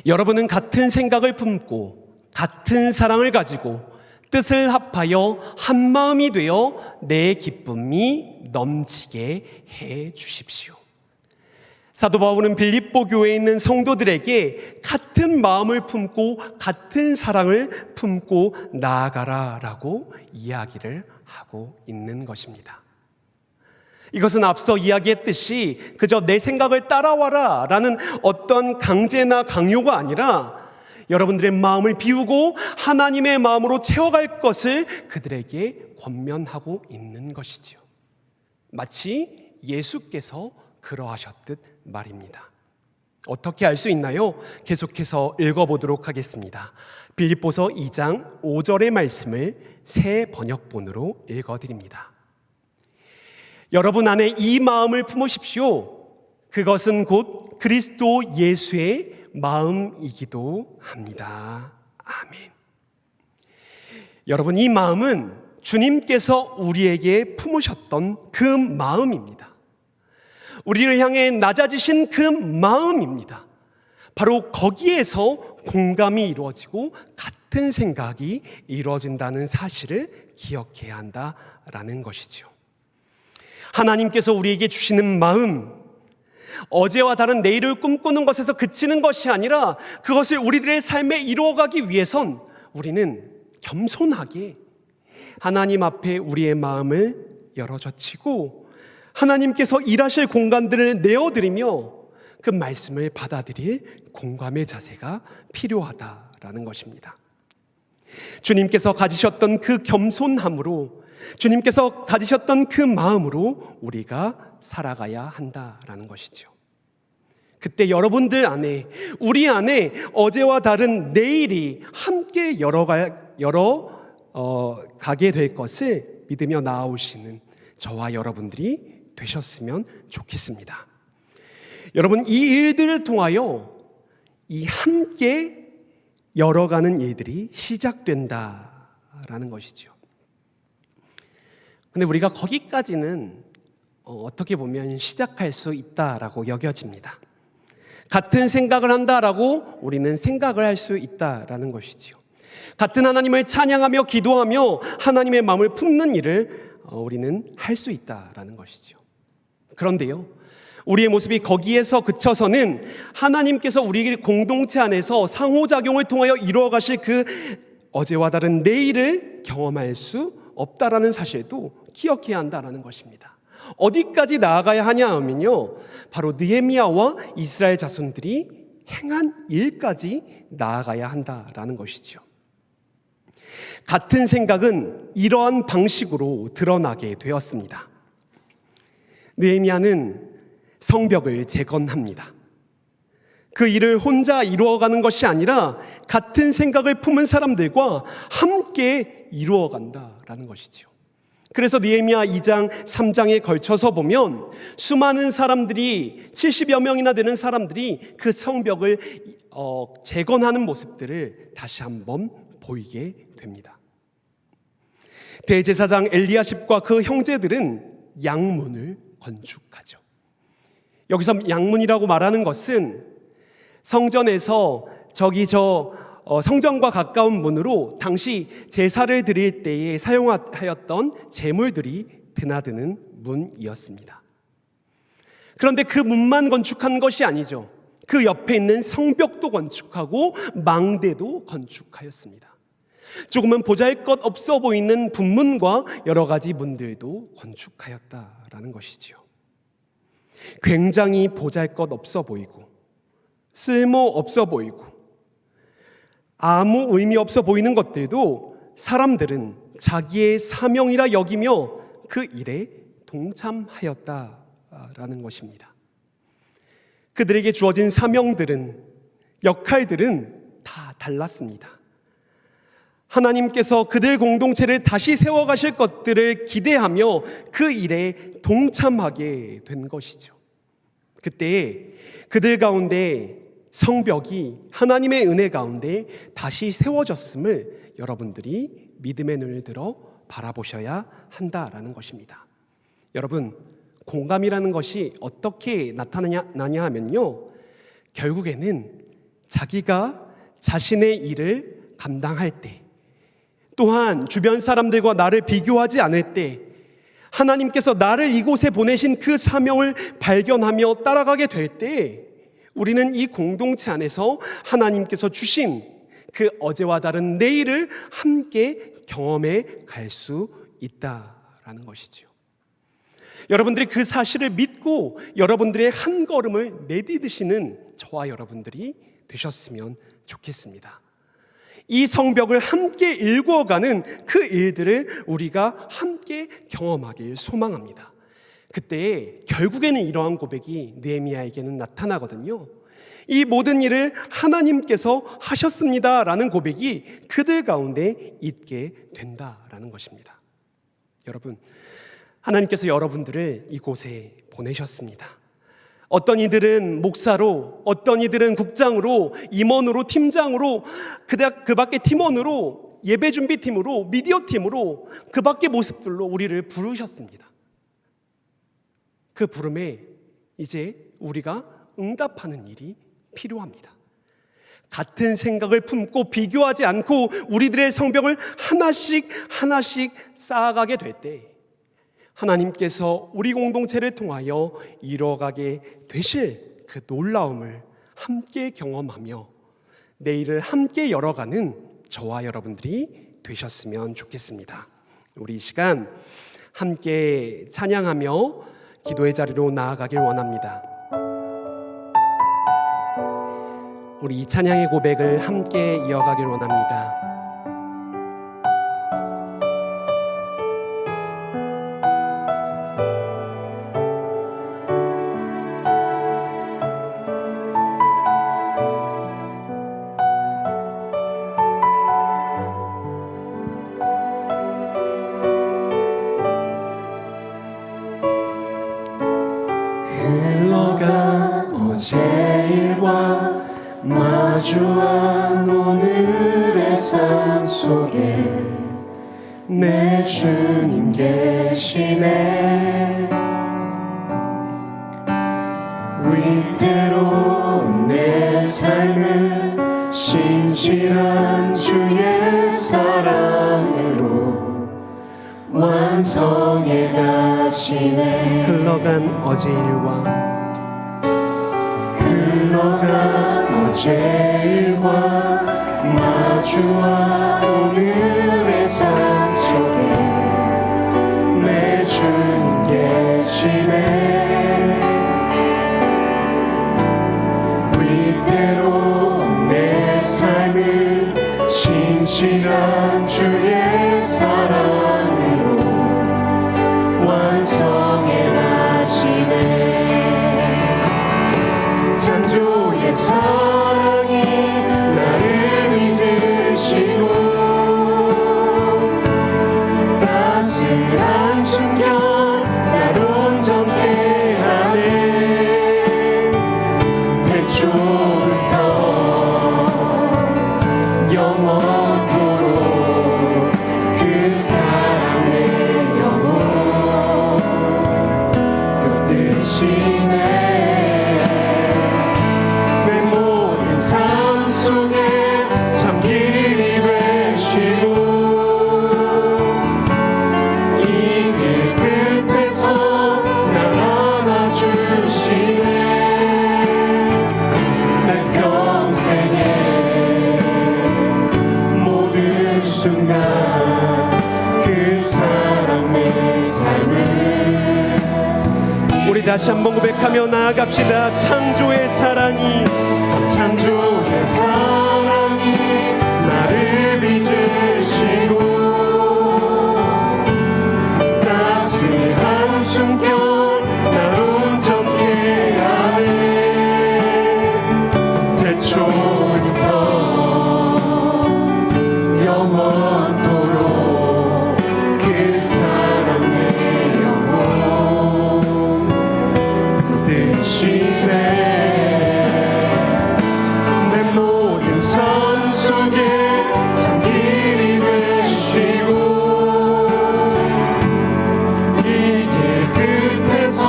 여러분은 같은 생각을 품고 같은 사랑을 가지고 뜻을 합하여 한 마음이 되어 내 기쁨이 넘치게 해 주십시오. 사도 바울은 빌립보 교회에 있는 성도들에게 같은 마음을 품고 같은 사랑을 품고 나아가라라고 이야기를 하고 있는 것입니다. 이것은 앞서 이야기했듯이 그저 내 생각을 따라와라 라는 어떤 강제나 강요가 아니라 여러분들의 마음을 비우고 하나님의 마음으로 채워갈 것을 그들에게 권면하고 있는 것이지요. 마치 예수께서 그러하셨듯 말입니다. 어떻게 알 수 있나요? 계속해서 읽어보도록 하겠습니다. 빌립보서 2장 5절의 말씀을 새 번역본으로 읽어드립니다. 여러분 안에 이 마음을 품으십시오. 그것은 곧 그리스도 예수의 마음이기도 합니다. 아멘. 여러분, 이 마음은 주님께서 우리에게 품으셨던 그 마음입니다. 우리를 향해 낮아지신 그 마음입니다. 바로 거기에서 공감이 이루어지고 같은 생각이 이루어진다는 사실을 기억해야 한다라는 것이죠. 하나님께서 우리에게 주시는 마음, 어제와 다른 내일을 꿈꾸는 것에서 그치는 것이 아니라 그것을 우리들의 삶에 이루어가기 위해선 우리는 겸손하게 하나님 앞에 우리의 마음을 열어젖히고 하나님께서 일하실 공간들을 내어드리며 그 말씀을 받아들일 공감의 자세가 필요하다라는 것입니다. 주님께서 가지셨던 그 겸손함으로, 주님께서 가지셨던 그 마음으로 우리가 살아가야 한다라는 것이죠. 그때 여러분들 안에, 우리 안에 어제와 다른 내일이 함께 가게 될 것을 믿으며 나아오시는 저와 여러분들이 되셨으면 좋겠습니다. 여러분, 이 일들을 통하여 이 함께 열어가는 일들이 시작된다라는 것이죠. 근데 우리가 거기까지는 어떻게 보면 시작할 수 있다라고 여겨집니다. 같은 생각을 한다라고 우리는 생각을 할 수 있다라는 것이지요. 같은 하나님을 찬양하며 기도하며 하나님의 마음을 품는 일을 우리는 할 수 있다라는 것이죠. 그런데요, 우리의 모습이 거기에서 그쳐서는 하나님께서 우리 공동체 안에서 상호작용을 통하여 이루어 가실 그 어제와 다른 내일을 경험할 수 없다라는 사실도 기억해야 한다라는 것입니다. 어디까지 나아가야 하냐 하면요, 바로 느헤미야와 이스라엘 자손들이 행한 일까지 나아가야 한다라는 것이죠. 같은 생각은 이러한 방식으로 드러나게 되었습니다. 느헤미야는 성벽을 재건합니다. 그 일을 혼자 이루어가는 것이 아니라 같은 생각을 품은 사람들과 함께 이루어간다라는 것이죠. 그래서 느헤미야 2장, 3장에 걸쳐서 보면 수많은 사람들이, 70여 명이나 되는 사람들이 그 성벽을 재건하는 모습들을 다시 한번 보이게 됩니다. 대제사장 엘리야십과 그 형제들은 양문을 건축하죠. 여기서 양문이라고 말하는 것은 성전에서 성전과 가까운 문으로 당시 제사를 드릴 때에 사용하였던 제물들이 드나드는 문이었습니다. 그런데 그 문만 건축한 것이 아니죠. 그 옆에 있는 성벽도 건축하고 망대도 건축하였습니다. 조금은 보잘것 없어 보이는 분문과 여러 가지 문들도 건축하였다라는 것이지요. 굉장히 보잘것 없어 보이고 쓸모 없어 보이고 아무 의미 없어 보이는 것들도 사람들은 자기의 사명이라 여기며 그 일에 동참하였다라는 것입니다. 그들에게 주어진 사명들은, 역할들은 다 달랐습니다. 하나님께서 그들 공동체를 다시 세워가실 것들을 기대하며 그 일에 동참하게 된 것이죠. 그때 그들 가운데 성벽이 하나님의 은혜 가운데 다시 세워졌음을 여러분들이 믿음의 눈을 들어 바라보셔야 한다라는 것입니다. 여러분, 공감이라는 것이 어떻게 나타나냐 하면요, 결국에는 자기가 자신의 일을 감당할 때, 또한 주변 사람들과 나를 비교하지 않을 때, 하나님께서 나를 이곳에 보내신 그 사명을 발견하며 따라가게 될 때, 우리는 이 공동체 안에서 하나님께서 주신 그 어제와 다른 내일을 함께 경험해 갈 수 있다라는 것이죠. 여러분들이 그 사실을 믿고 여러분들의 한 걸음을 내디디시는 저와 여러분들이 되셨으면 좋겠습니다. 이 성벽을 함께 일구어가는 그 일들을 우리가 함께 경험하길 소망합니다. 그때 결국에는 이러한 고백이 느헤미야에게는 나타나거든요. 이 모든 일을 하나님께서 하셨습니다라는 고백이 그들 가운데 있게 된다라는 것입니다. 여러분, 하나님께서 여러분들을 이곳에 보내셨습니다. 어떤 이들은 목사로, 어떤 이들은 국장으로, 임원으로, 팀장으로, 그 밖에 팀원으로, 예배준비팀으로, 미디어팀으로, 그 밖의 모습들로 우리를 부르셨습니다. 그 부름에 이제 우리가 응답하는 일이 필요합니다. 같은 생각을 품고 비교하지 않고 우리들의 성벽을 하나씩 쌓아가게 될 때 하나님께서 우리 공동체를 통하여 이루어가게 되실 그 놀라움을 함께 경험하며 내일을 함께 열어가는 저와 여러분들이 되셨으면 좋겠습니다. 우리 이 시간 함께 찬양하며 기도의 자리로 나아가길 원합니다. 우리 이 찬양의 고백을 함께 이어가길 원합니다. 흘러간 어제 일과 마주한 오늘의 삶 속에 내 주님 계시네. 위태로운 내 삶을 신실한 주의 사랑으로 완성해 가시네. 흘러간 어제 일과 흘러간 어제 일과 마주한 오늘의 삶 속에 내 주님 계시네. 위태로운 내 삶을 신실한 주의 사랑으로 완성해 가시네. 창조의 사랑이 나를 믿으시고 따스한 순경 날 온전케 하네. 태초부터 영원토록 그 사랑의 영혼 붙드시네. 삶 속에 참 길이 되시고 이 길 끝에서 날 안아주시네. 내 평생의 모든 순간 그 사랑 내 삶을 우리 다시 한번 고백하며 나아갑시다. 창조의 사랑이 나를 빚으시고 따스한 숨결 날 온전케 하네. 태초부터 영원토록 그 사랑 내 영혼 붙드시네. 삶 속에 참 길이 되시고 이 길 끝에서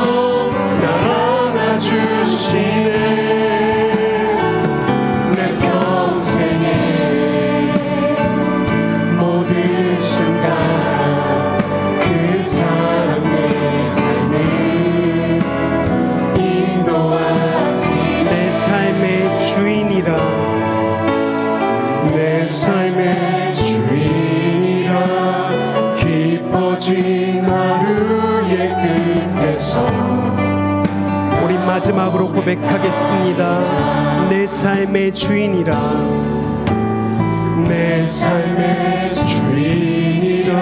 날 안아주시네. 내 평생의 모든 순간 그 사랑 내 삶을 인도하시네. 내 삶의 주인이라 내 삶의 주인이라 깊어진 하루의 끝에서 우리 마지막으로 고백하겠습니다. 내 삶의 주인이라 내 삶의 주인이라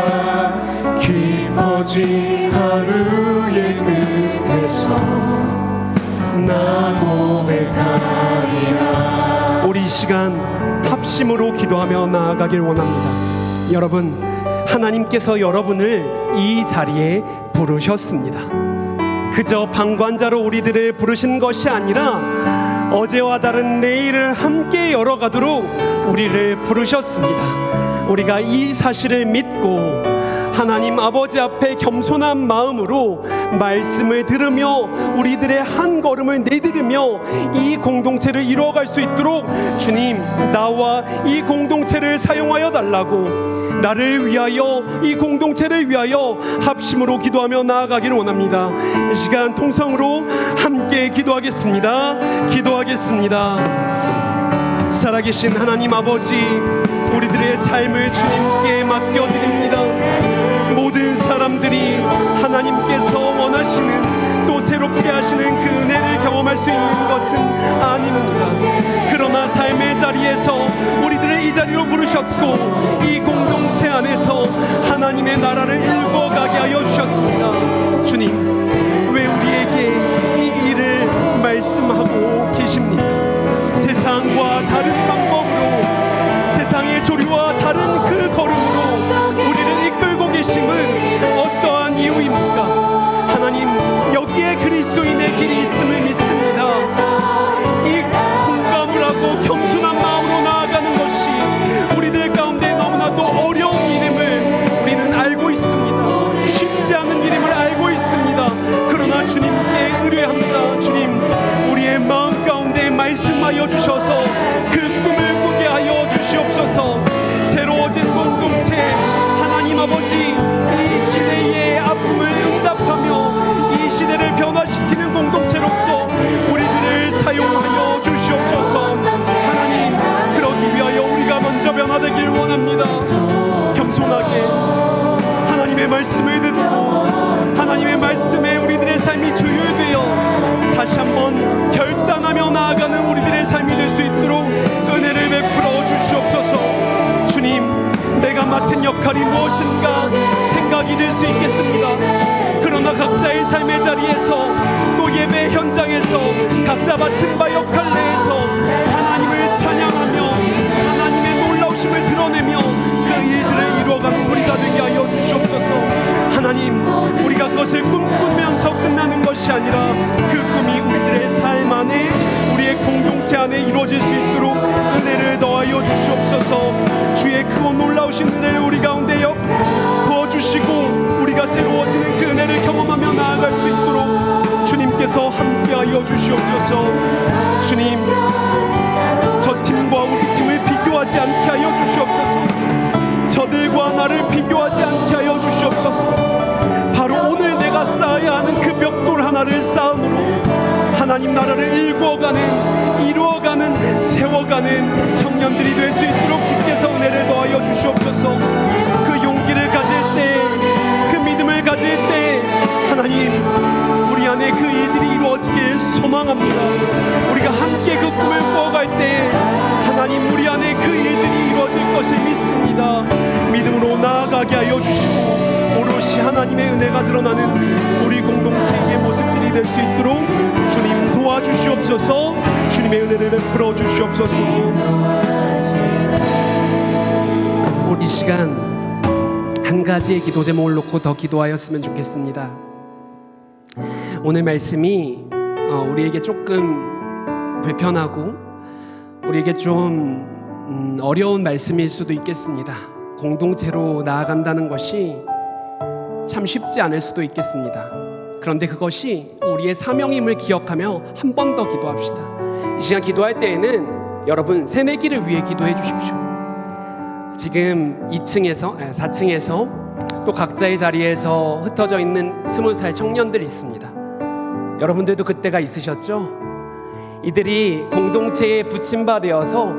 깊어진 하루의 끝에서 나 고백하리라. 우리 이 시간 합심으로 기도하며 나아가길 원합니다. 여러분, 하나님께서 여러분을 이 자리에 부르셨습니다. 그저 방관자로 우리들을 부르신 것이 아니라 어제와 다른 내일을 함께 열어가도록 우리를 부르셨습니다. 우리가 이 사실을 믿고 하나님 아버지 앞에 겸손한 마음으로 말씀을 들으며 우리들의 한 걸음을 내디디며 이 공동체를 이루어갈 수 있도록 주님, 나와 이 공동체를 사용하여 달라고, 나를 위하여, 이 공동체를 위하여 합심으로 기도하며 나아가기를 원합니다. 이 시간 통성으로 함께 기도하겠습니다. 기도하겠습니다. 살아계신 하나님 아버지, 우리들의 삶을 주님께 맡겨드립니다. 변하시는 또 새롭게 하시는 그 은혜를 경험할 수 있는 것은 아닙니다. 그러나 삶의 자리에서 우리들을 이 자리로 부르셨고 이 공동체 안에서 하나님의 나라를 일궈가게 하여 주셨습니다. 주님, 왜 우리에게 이 일을 말씀하고 계십니까? 세상과 다른 방법으로, 세상의 조류와 다른 그 걸음으로 우리를 이끌고 계심은 어떠한 이유입니까? 하나님, 여기에 그리스도인의 길이 있음을 믿습니다. 이 공감을 하고 겸손한 마음으로 나아가는 것이 우리들 가운데 너무나도 어려운 일임을 우리는 알고 있습니다. 쉽지 않은 일임을 알고 있습니다. 그러나 주님께 의뢰합니다. 주님, 우리의 마음 가운데 말씀하여 주셔서 그 꿈을 꾸게 하여 주시옵소서. 새로워진 공동체, 하나님 아버지, 이 시대의 아픔을 응답하며 이 시대를 변화시키는 공동체로서 우리들을 사용하여 주시옵소서. 하나님, 그러기 위하여 우리가 먼저 변화되길 원합니다. 겸손하게 하나님의 말씀을 듣고 하나님의 말씀에 우리들의 삶이 조율되어 다시 한번 결단하며 나아가는 우리들의 삶이 될 수 있도록 은혜를 베풀어 주시옵소서. 주님, 내가 맡은 역할이 무엇인가 생각이 들 수 있겠습니다. 그러나 각자의 삶의 자리에서 또 예배 현장에서 각자 맡은 바 역할 내에서 하나님을 찬양하며 하나님의 놀라우심을 드러내며 그 일들을 이루어가는 우리가 되게 하여 주시옵소서. 하나님, 우리가 그것을 꿈꾸면서 끝나는 것이 아니라 그 꿈이 우리들의 삶 안에, 우리의 공동체 안에 이루어질 수 있도록 은혜를 더하여 주시옵소서. 주의 크고 놀라우신 은혜를 우리 가운데 부어주시고 우리가 새로워지는 그 은혜를 경험하며 나아갈 수 있도록 주님께서 함께하여 주시옵소서. 주님, 저 팀과 우리 팀을 비교하지 않게 하여 주시옵소서. 저들과 나를 비교하지 않게 하여 주시옵소서. 바로 오늘 내가 쌓아야 하는 그 벽돌 하나를 쌓음으로 하나님 나라를 이루어가는 세워가는 청년들이 될 수 있도록 주께서 은혜를 더하여 주시옵소서. 그 용기를 가질 때, 그 믿음을 가질 때 하나님, 우리 안에 그 일들이 이루어지길 소망합니다. 우리가 함께 그 꿈을 꾸어갈 때 하나님, 우리 안에 그 일들이 이루어질 것을 믿습니다. 믿음으로 나아가게 하여 주시고 오롯이 하나님의 은혜가 드러나는 우리 공동체의 모습들이 될 수 있도록 주님 도와주시옵소서. 주님의 은혜를 베풀어 주시옵소서. 우리 시간 한 가지의 기도 제목을 놓고 더 기도하였으면 좋겠습니다. 오늘 말씀이 우리에게 조금 불편하고 우리에게 좀 어려운 말씀일 수도 있겠습니다. 공동체로 나아간다는 것이 참 쉽지 않을 수도 있겠습니다. 그런데 그것이 우리의 사명임을 기억하며 한 번 더 기도합시다. 이 시간 기도할 때에는 여러분 새내기를 위해 기도해 주십시오. 지금 4층에서 또 각자의 자리에서 흩어져 있는 20살 청년들이 있습니다. 여러분들도 그때가 있으셨죠? 이들이 공동체에 붙임바 되어서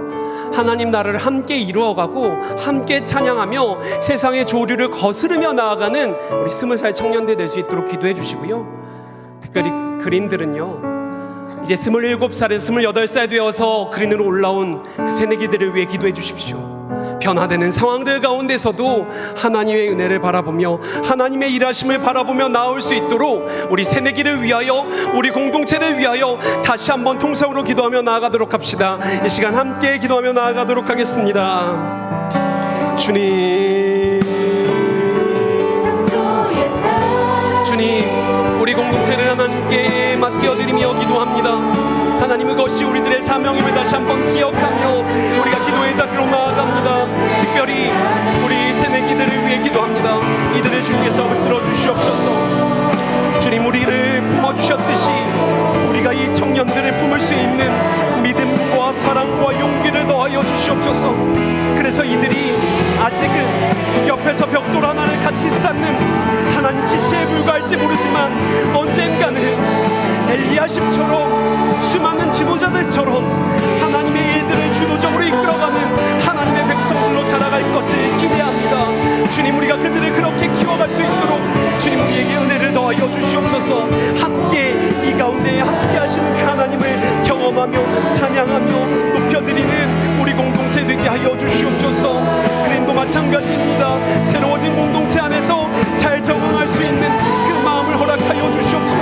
하나님 나라를 함께 이루어가고 함께 찬양하며 세상의 조류를 거스르며 나아가는 우리 20살 청년들 될 수 있도록 기도해 주시고요. 특별히 그린들은요, 이제 27살에서 28살 되어서 그린으로 올라온 그 새내기들을 위해 기도해 주십시오. 변화되는 상황들 가운데서도 하나님의 은혜를 바라보며 하나님의 일하심을 바라보며 나올 수 있도록 우리 새내기를 위하여, 우리 공동체를 위하여 다시 한번 통성으로 기도하며 나아가도록 합시다. 이 시간 함께 기도하며 나아가도록 하겠습니다. 주님, 우리 공동체를 하나님께 맡겨드리며 기도합니다. 하나님, 그것이 우리들의 사명임을 다시 한번 기억하며 우리가 기도의 자리로 나아갑니다. 특별히 우리 새내기들을 위해 기도합니다. 이들을 주께서 붙들어 주시옵소서. 주님, 우리를 품어주셨듯이 우리가 이 청년들을 품을 수 있는 믿음과 사랑과 용기를 더하여 주시옵소서. 그래서 이들이 아직은 옆에서 벽돌 하나를 같이 쌓는 하나님 지체에 불과할지 모르지만 언젠가는 엘리야십처럼 수많은 지도자들처럼 하나님의 일들을 주도적으로 이끌어가는 하나님의 백성들로 자라갈 것을 기대합니다. 주님, 우리가 그들을 그렇게 키워갈 수 있도록 주님 우리에게 은혜를 더하여 주시옵소서. 함께 이 가운데 함께 하시는 그 하나님을 경험하며 찬양하며 높여드리는 우리 공동체 되게 하여 주시옵소서. 그림도 마찬가지입니다. 새로워진 공동체 안에서 잘 적응할 수 있는 그 마음을 허락하여 주시옵소서.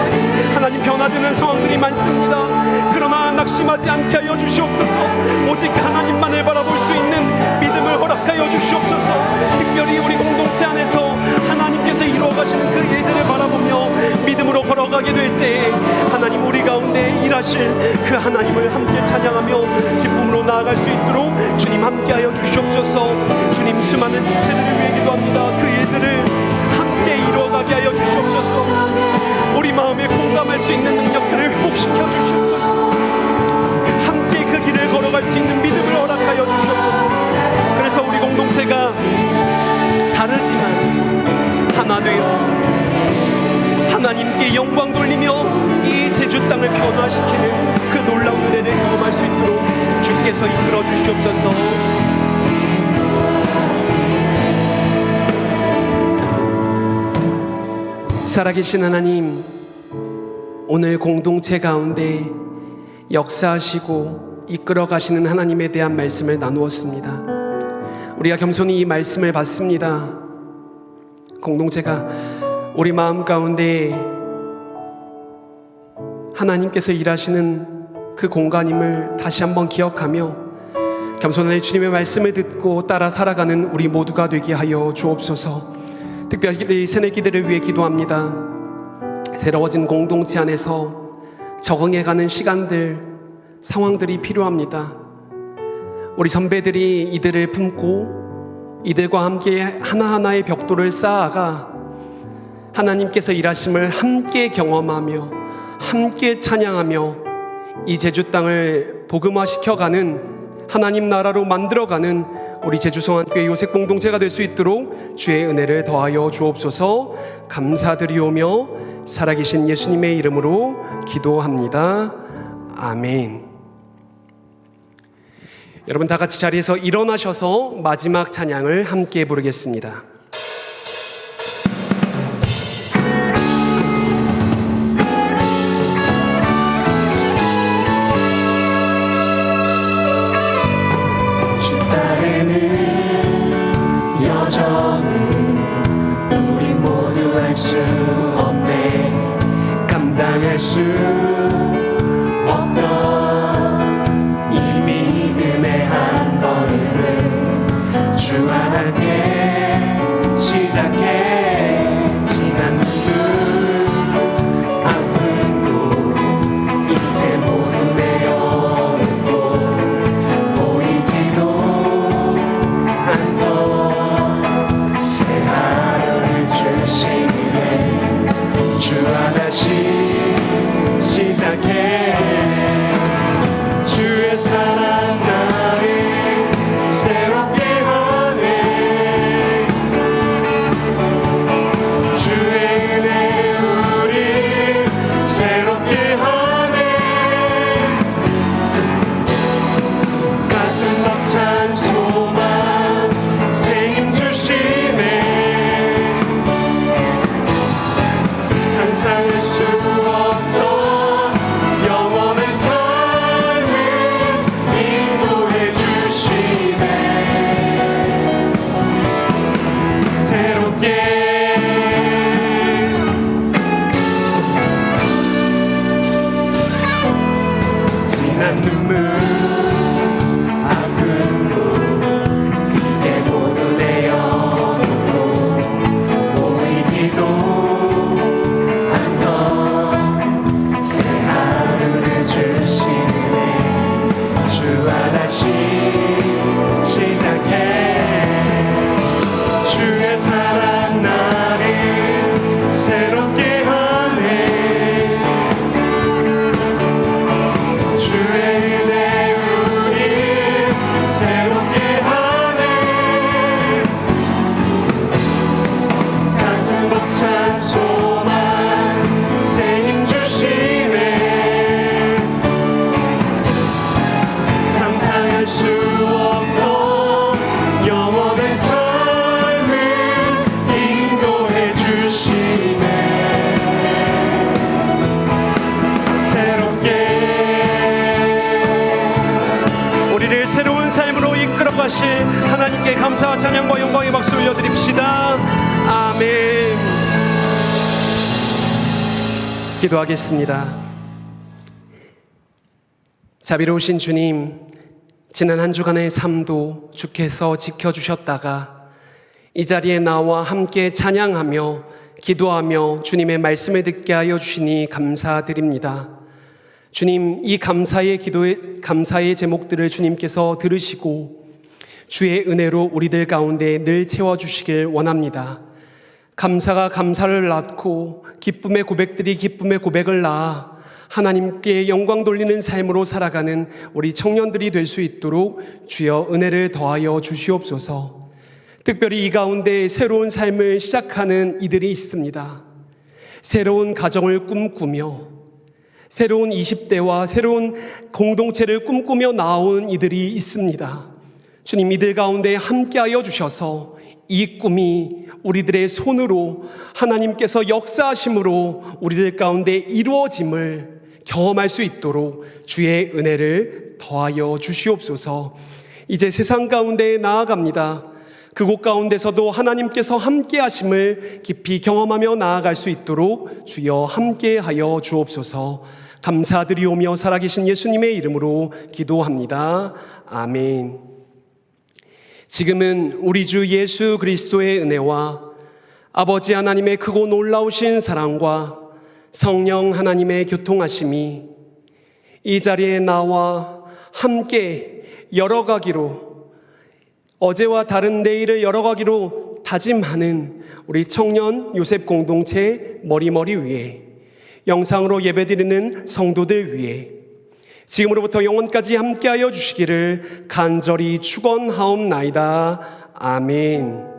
하나님, 변화되는 상황들이 많습니다. 그러나 낙심하지 않게 하여 주시옵소서. 오직 하나님만을 바라볼 수 있는 믿음을 허락하여 주시옵소서. 특별히 우리 공동체 안에서 하나님께서 이루어가시는 그 일들을 바라보며 믿음으로 걸어가게 될 때에 하나님, 우리 가운데 일하실 그 하나님을 함께 찬양하며 기쁨으로 나아갈 수 있도록 주님 함께하여 주시옵소서. 주님, 수많은 지체들을 위해 기도합니다. 그 일들을 함께 이루어가게 하여 주시옵소서. 우리 마음에 공감할 수 있는 능력들을 회복시켜 주시옵소서. 함께 그 길을 걸어갈 수 있는 믿음을 허락하여 주시옵소서. 그래서 우리 공동체가 다르지만 하나 되어 하나님께 영광 돌리며 이 제주 땅을 변화시키는 그 놀라운 은혜를 경험할 수 있도록 주께서 이끌어 주시옵소서. 살아계신 하나님, 오늘 공동체 가운데 역사하시고 이끌어 가시는 하나님에 대한 말씀을 나누었습니다. 우리가 겸손히 이 말씀을 받습니다. 공동체가 우리 마음 가운데 하나님께서 일하시는 그 공간임을 다시 한번 기억하며 겸손하게 주님의 말씀을 듣고 따라 살아가는 우리 모두가 되게 하여 주옵소서. 특별히 새내기들을 위해 기도합니다. 새로워진 공동체 안에서 적응해가는 시간들, 상황들이 필요합니다. 우리 선배들이 이들을 품고 이들과 함께 하나하나의 벽돌을 쌓아가 하나님께서 일하심을 함께 경험하며 함께 찬양하며 이 제주 땅을 복음화시켜가는 하나님 나라로 만들어가는 우리 제주성안교회 요셉 공동체가 될 수 있도록 주의 은혜를 더하여 주옵소서. 감사드리오며 살아계신 예수님의 이름으로 기도합니다. 아멘. 여러분, 다 같이 자리에서 일어나셔서 마지막 찬양을 함께 부르겠습니다. 우리 모두 할 수 없네. 감당할 수 없던 이 믿음의 한 걸음을 주와 함께 시작해. 지난 눈물 아픔도 이제 모두 내어놓고 보이지도 않던 새 하루를 주시기에 주와 다시 시작해. 주의 사랑 나를 새롭게 하네. 전능하신 하나님께 감사와 찬양과 영광의 박수 올려드립시다. 아멘. 기도하겠습니다. 자비로우신 주님, 지난 한 주간의 삶도 주께서 지켜주셨다가 이 자리에 나와 함께 찬양하며 기도하며 주님의 말씀을 듣게 하여 주시니 감사드립니다. 주님, 이 감사의 제목들을 주님께서 들으시고 주의 은혜로 우리들 가운데 늘 채워주시길 원합니다. 감사가 감사를 낳고 기쁨의 고백들이 기쁨의 고백을 낳아 하나님께 영광 돌리는 삶으로 살아가는 우리 청년들이 될 수 있도록 주여 은혜를 더하여 주시옵소서. 특별히 이 가운데 새로운 삶을 시작하는 이들이 있습니다. 새로운 가정을 꿈꾸며 새로운 20대와 새로운 공동체를 꿈꾸며 나온 이들이 있습니다. 주님, 이들 가운데 함께하여 주셔서 이 꿈이 우리들의 손으로 하나님께서 역사하심으로 우리들 가운데 이루어짐을 경험할 수 있도록 주의 은혜를 더하여 주시옵소서. 이제 세상 가운데 나아갑니다. 그곳 가운데서도 하나님께서 함께 하심을 깊이 경험하며 나아갈 수 있도록 주여 함께 하여 주옵소서. 감사드리오며 살아계신 예수님의 이름으로 기도합니다. 아멘. 지금은 우리 주 예수 그리스도의 은혜와 아버지 하나님의 크고 놀라우신 사랑과 성령 하나님의 교통하심이 이 자리에 나와 함께 열어가기로, 어제와 다른 내일을 열어가기로 다짐하는 우리 청년 요셉 공동체 머리머리 위에, 영상으로 예배드리는 성도들 위에 지금으로부터 영원까지 함께하여 주시기를 간절히 축원하옵나이다. 아멘.